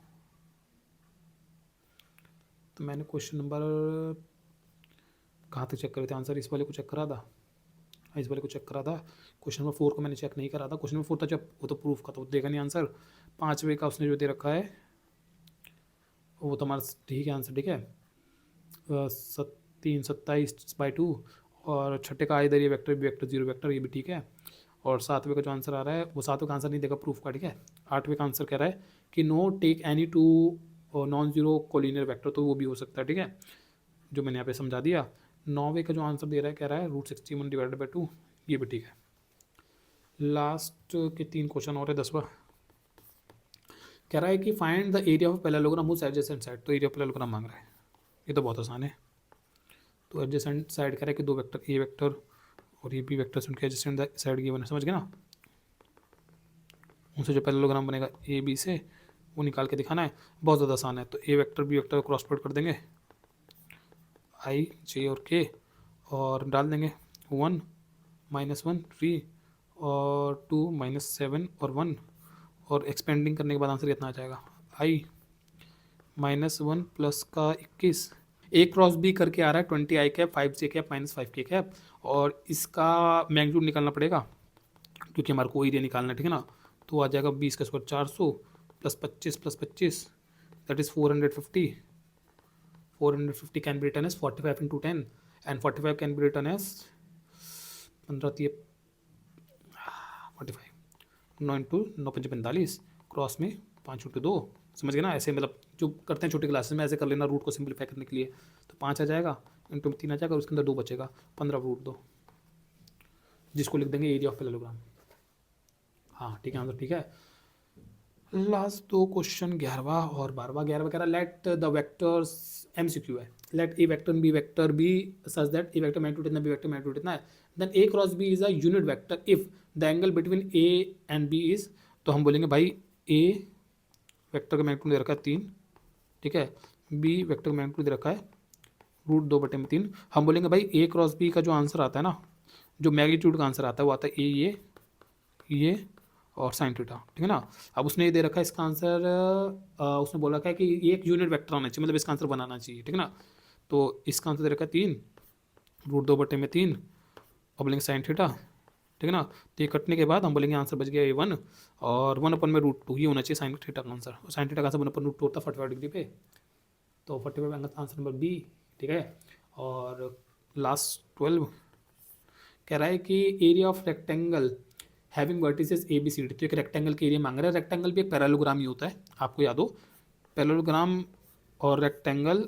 तो मैंने क्वेश्चन नंबर कहाँ तक चेक करे थे, आंसर इस वाले को चेक करा था, इस वाले को चेक करा था। क्वेश्चन नंबर 4 को मैंने चेक नहीं करा था, क्वेश्चन नंबर 4 था जब वो तो प्रूफ का, तो देखा नहीं आंसर। 5वें का उसने जो दे रखा है वो तो हमारा ठीक है आंसर, ठीक है 3 27/2। और छठे का इधर ये vector B vector zero vector, ये भी ठीक है। और 7वें का जो आंसर आ रहा है वो 7वें का आंसर नहीं देगा प्रूफ का, ठीक है। 8वें का आंसर कह रहा है कि now take any two non zero collinear vector, तो वो भी हो सकता है, ठीक है, जो मैंने यहाँ पे समझा दिया। 9वें का जो आंसर दे रहा है कह रहा है √61/2, ये भी ठीक है। लास्ट के 3 क्वेश्चन और है 10वां। कह रहा है कि find the area of parallelogram whose adjacent side, तो एरिया ऑफ पैरेललोग्राम मांग रहा है। ये तो बहुत आसान है। तो एडजेसेंट साइड कह रहा है कि दो वेक्टर ए वेक्टर और ये बी वेक्टर से उनके एडजेसेंट साइड गिवन है, समझ गए ना। उनसे जो पैरेललोग्राम बनेगा ए बी से वो निकाल के दिखाना है, बहुत ज़्यादा आसान है। तो A vector B vector cross product कर देंगे, आई जे और के, और डाल देंगे 1 -1 3 और 2 -7 और 1, और एक्सपेंडिंग करने के बाद आंसर कितना आ जाएगा, आई -1 प्लस का 21, ए क्रॉस बी करके आ रहा है 20 आई कैप 5 जे कैप -5 के कैप, और इसका मैग्नीट्यूड निकालना पड़ेगा क्योंकि हमारे को एरिया निकालना है, ठीक है ना। तो आ जाएगा 20 का square 400 plus 25 that is 450 can be written as 45 × 10 and 45 can be written as 15 45 9 × 9 × 45 cross में 5 × 2, समझ गए ना। ऐसे मतलब जो करते हैं छोटी क्लासेस में ऐसे कर लेना रूट को सिंप्लीफाई करने के लिए। तो 5 आ जाएगा इंटू 3 आ जाएगा और उसके अंदर 2 बचेगा, 15 रूट 2, जिसको लिख देंगे एरिया ऑफ पैरेललोग्राम। हाँ ठीक है, आंसर ठीक है। लास्ट दो क्वेश्चन 11वां और 12वां। 11वां कह रहा लेट द वेक्टर्स MCQ है, let A vector B vector be such that A vector magnitude इतना बी वेक्टर मैग्नीट्यूड इतना है, then A cross B is a unit vector if the angle between A and B is, तो हम बोलेंगे भाई ए vector का magnitude दे रखा है 3, ठीक है, बी वेक्टर का मैग्नीट्यूड दे रखा है √2/3। हम बोलेंगे भाई ए क्रॉस बी का जो आंसर आता है ना, जो मैग्नीट्यूड का आंसर आता है वो आता है ए ये और साइन थीटा, ठीक है ना। अब उसने ये दे रखा है इसका आंसर, उसने बोला है कि ये एक यूनिट वेक्टर होना चाहिए, मतलब इसका आंसर बनाना चाहिए, ठीक है ना। तो इसका आंसर दे रखा है 3 √2/3 और बोलेंगे साइन थीटा, ठीक है ना। तो ये कटने के बाद हम बोलेंगे आंसर बच गया A1 और 1/√2 ये होना चाहिए साइन थीटा का आंसर। और साइन थीटा का आंसर 1/√2 होता है 45 डिग्री पे, तो 45 आंसर नंबर बी, ठीक है। और लास्ट 12 कह रहा है कि area of rectangle having vertices ABCD, तो एक रेक्टेंगल के एरिया मांग रहा है। रेक्टेंगल भी एक पैरेललोग्राम ही होता है, आपको याद हो, पैरेललोग्राम और रेक्टेंगल,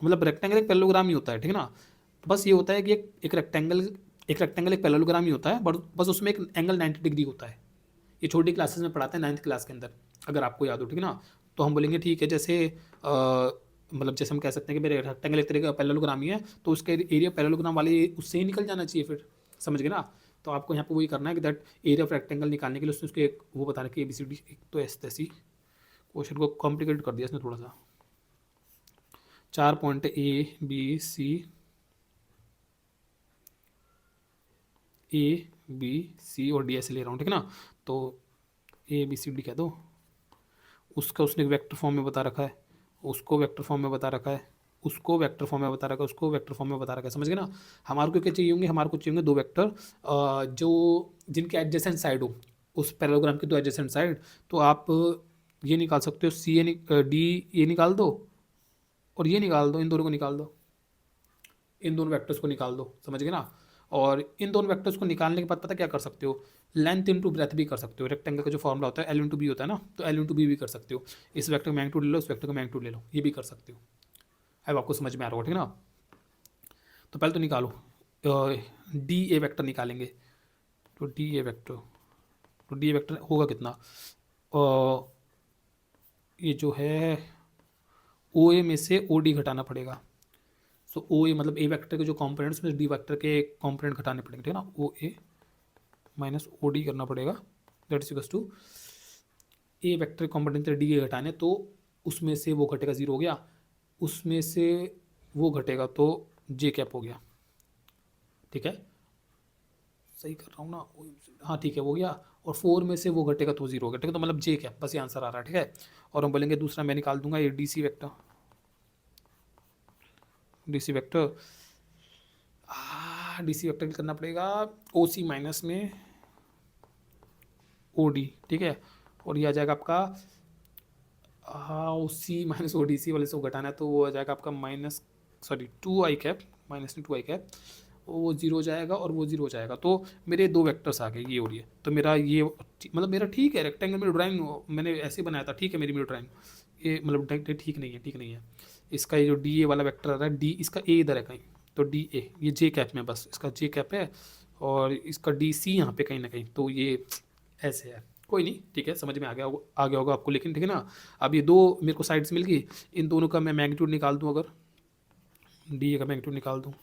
मतलब रेक्टेंगल एक पैरेललोग्राम ही होता है, ठीक है ना। बस ये होता है कि एक रेक्टेंगल एक पैरेललोग्राम ही होता है, बस उसमें एक एंगल 90 डिग्री होता है। ये छोटी क्लासेस में पढ़ाते हैं 9th क्लास के अंदर, अगर आपको याद हो, ठीक है ना। तो हम बोलेंगे ठीक है, जैसे मतलब जैसे हम कह सकते हैं कि मेरे रेक्टेंगल एक तरह का पैरेललोग्राम ही है, तो उसके एरिया पैरेललोग्राम वाले उससे ही निकल जाना चाहिए फिर, समझ गए ना। तो आपको यहाँ पे वही करना है कि दैट एरिया ऑफ रेक्टेंगल निकालने के लिए उसने उसके वो बता रखी ABCD। एक तो ऐसी क्वेश्चन को कॉम्प्लिकेट कर दिया इसने थोड़ा सा। 4 पॉइंट A B C और D ऐसे ले रहा हूँ, ठीक है ना। तो ABCD कह दो, उसका उसने वेक्टर फॉर्म में बता रखा है, उसको वेक्टर फॉर्म में बता रखा है, उसको वेक्टर फॉर्म में बता रखा है, उसको वेक्टर फॉर्म में बता रखा है, समझ गए ना। हमारे को क्या चाहिए होंगे, हमारे को चाहिए होंगे 2 वेक्टर जो जिनके एडजेसेंट साइड हो, उस पैरेललोग्राम के 2 एडजेसेंट साइड। तो आप ये निकाल सकते हो D ये निकाल दो और ये निकाल दो, इन दोनों को निकाल दो, इन दोनों वेक्टर्स को निकाल दो, समझ गए ना। और इन दोनों वेक्टर्स को निकालने के बाद पता क्या कर सकते हो, लेंथ इंटू ब्रेथ भी कर सकते हो। रेक्टेंगल का जो फॉर्मूला होता है L × B होता है ना, तो L × B भी कर सकते हो। इस वेक्टर का मैग्नीट्यूड ले लो, इस वेक्टर का मैग्नीट्यूड ले लो, ये भी कर सकते हो। अब आपको समझ में आ रहा होगा, ठीक है ना। तो पहले तो निकालो DA वेक्टर निकालेंगे, तो DA वेक्टर होगा कितना, ये जो है OA में से OD घटाना पड़ेगा। सो OA मतलब A वेक्टर के जो कॉम्पोनेंट्स में D वेक्टर के कॉम्पोनेंट घटाने पड़ेंगे, ठीक है ना। OA - OD करना पड़ेगा, that is equals to A vector component D के घटाने, तो उसमें से वो घटेगा 0 हो गया, उसमें से वो घटेगा तो J कैप हो गया, ठीक है, सही कर रहा हूँ ना, हाँ ठीक है, वो गया। और 4 में से वो घटेगा तो 0 हो गया, ठीक है। तो मतलब J कैप, बस ये आंसर आ रहा है, ठीक है। और हम बोलेंगे दूसरा मैं निकाल दूंगा ये DC वेक्टर DC वेक्टर करना पड़ेगा OC माइनस में OD, ठीक है। और ये आ जाएगा आपका OC माइनस ODC वाले से वो घटाना है, तो वो आ जाएगा आपका -2i कैप, -2i कैप, वो 0 हो जाएगा और वो 0 हो जाएगा। तो मेरे 2 वेक्टर्स आ गए, ये और ये। तो मेरा ये मतलब मेरा ठीक है, रेक्टेंगल में ड्राइंग मैंने ऐसे बनाया था, ठीक है, मेरी ड्राइंग ये मतलब ठीक नहीं है। इसका ये जो DA वाला वेक्टर आ रहा है, D इसका A इधर है कहीं, तो DA ये J कैप में, बस इसका J कैप है, और इसका DC यहाँ पे कहीं ना कहीं, तो ये ऐसे है। कोई नहीं, ठीक है, समझ में आ गया होगा आपको। लेकिन ठीक है ना, अब ये दो मेरे को साइड्स मिल गई, इन दोनों का मैं मैग्नीट्यूड निकाल दूँ, अगर डी ए का मैग्नीट्यूड निकाल दूँ,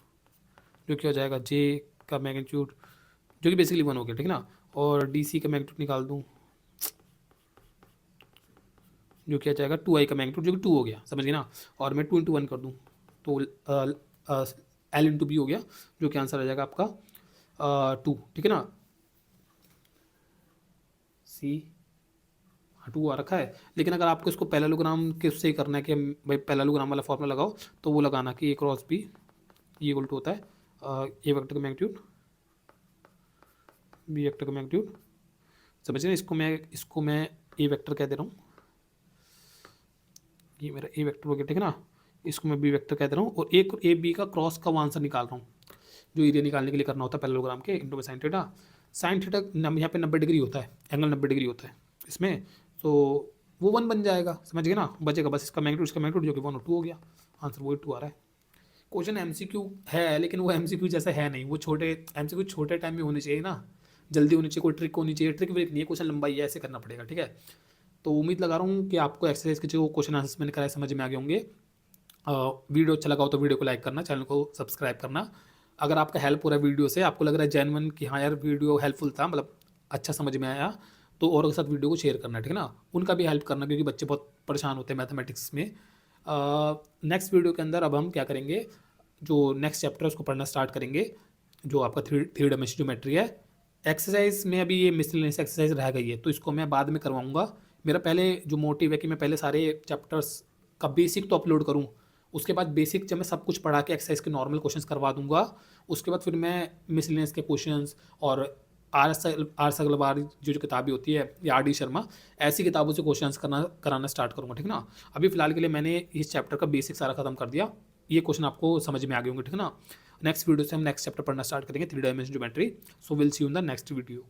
जो क्या हो जाएगा जे का मैग्नीट्यूड, जो कि बेसिकली 1 हो गया, ठीक है ना, और डी सी का मैग्नीट्यूड निकाल दूँ, जो क्या जाएगा 2 आई का मैग्नीट्यूड, जो कि 2 हो गया, समझ गए ना, और मैं 2 इंटू 1 कर दूँ तो एल इंटू बी हो गया, जो कि आंसर आ जाएगा आपका 2, ठीक है ना। सी, हाँ 2 आ रखा है, लेकिन अगर आपको इसको पैरेललोग्राम के उससे ही करना है कि भाई पैरेललोग्राम वाला फॉर्मूला लगाओ, तो वो लगाना कि ए क्रॉस बी ये इक्वल टू होता है ए वेक्टर का मैग्नीट्यूड बी वेक्टर का मैग्नीट्यूड, समझ रहे हैं। इसको मैं ए वेक्टर कह दे रहा हूँ, ये मेरा ए वेक्टर हो गया, ठीक है ना, इसको मैं बी वेक्टर कह दे रहा हूँ, और एक ए बी का क्रॉस का वो आंसर निकाल रहा हूँ, जो एरिया निकालने के लिए करना होता है पैरेललोग्राम के, into sine theta. Sine theta यहाँ पे 90 डिग्री होता है, एंगल 90 डिग्री होता है इसमें, तो वो 1 बन जाएगा, समझ गए ना, बचेगा बस इसका मैग्नीट्यूड, इसका मैग्नीट्यूड, जो कि 1 और 2 हो गया, आंसर वही 2 आ रहा है। क्वेश्चन एमसीक्यू है, लेकिन वो एमसीक्यू जैसा है नहीं, वो छोटे एमसीक्यू छोटे टाइम में होने चाहिए ना, जल्दी होनी चाहिए, कोई ट्रिक होनी चाहिए, ट्रिक व्रिक नहीं है, क्वेश्चन लंबाई है, ऐसे करना पड़ेगा, ठीक है। तो उम्मीद लगा रहा हूँ कि आपको एक्सरसाइज के जो क्वेश्चन आंसर्स मैंने कराए समझ में आ गए होंगे। वीडियो अच्छा लगा हो तो वीडियो को लाइक करना, चैनल को सब्सक्राइब करना। अगर आपका हेल्प हो रहा है वीडियो से, आपको लग रहा है जेन्युइन कि हाँ यार वीडियो हेल्पफुल था, मतलब अच्छा समझ में आया, तो औरों के साथ वीडियो को शेयर करना, ठीक है ना, उनका भी हेल्प करना, क्योंकि बच्चे बहुत परेशान होते हैं मैथमेटिक्स में। नेक्स्ट वीडियो के अंदर अब हम क्या करेंगे, जो नेक्स्ट चैप्टर है उसको पढ़ना स्टार्ट करेंगे, जो आपका थ्री डायमेंशन ज्योमेट्री है। एक्सरसाइज में अभी ये मिसलेनियस एक्सरसाइज रह गई है, तो इसको मैं बाद में करवाऊंगा। मेरा पहले जो मोटिव है कि मैं पहले सारे चैप्टर्स का बेसिक तो अपलोड करूँ, उसके बाद बेसिक जब मैं सब कुछ पढ़ा के एक्सरसाइज के नॉर्मल क्वेश्चंस करवा दूंगा, उसके बाद फिर मैं मिसलेनियस के क्वेश्चंस और आर एस अग्रवाल जो जो किताबें होती है, या आर डी शर्मा, ऐसी किताबों से क्वेश्चंस कराना स्टार्ट करूँगा, ठीक है ना। अभी फिलहाल के लिए मैंने इस चैप्टर का बेसिक सारा खत्म कर दिया, ये क्वेश्चन आपको समझ में आ गए होंगे, ठीक है ना। नेक्स्ट वीडियो से हम नेक्स्ट चैप्टर पढ़ना स्टार्ट करेंगे, three dimension geometry. So will see you in the next video.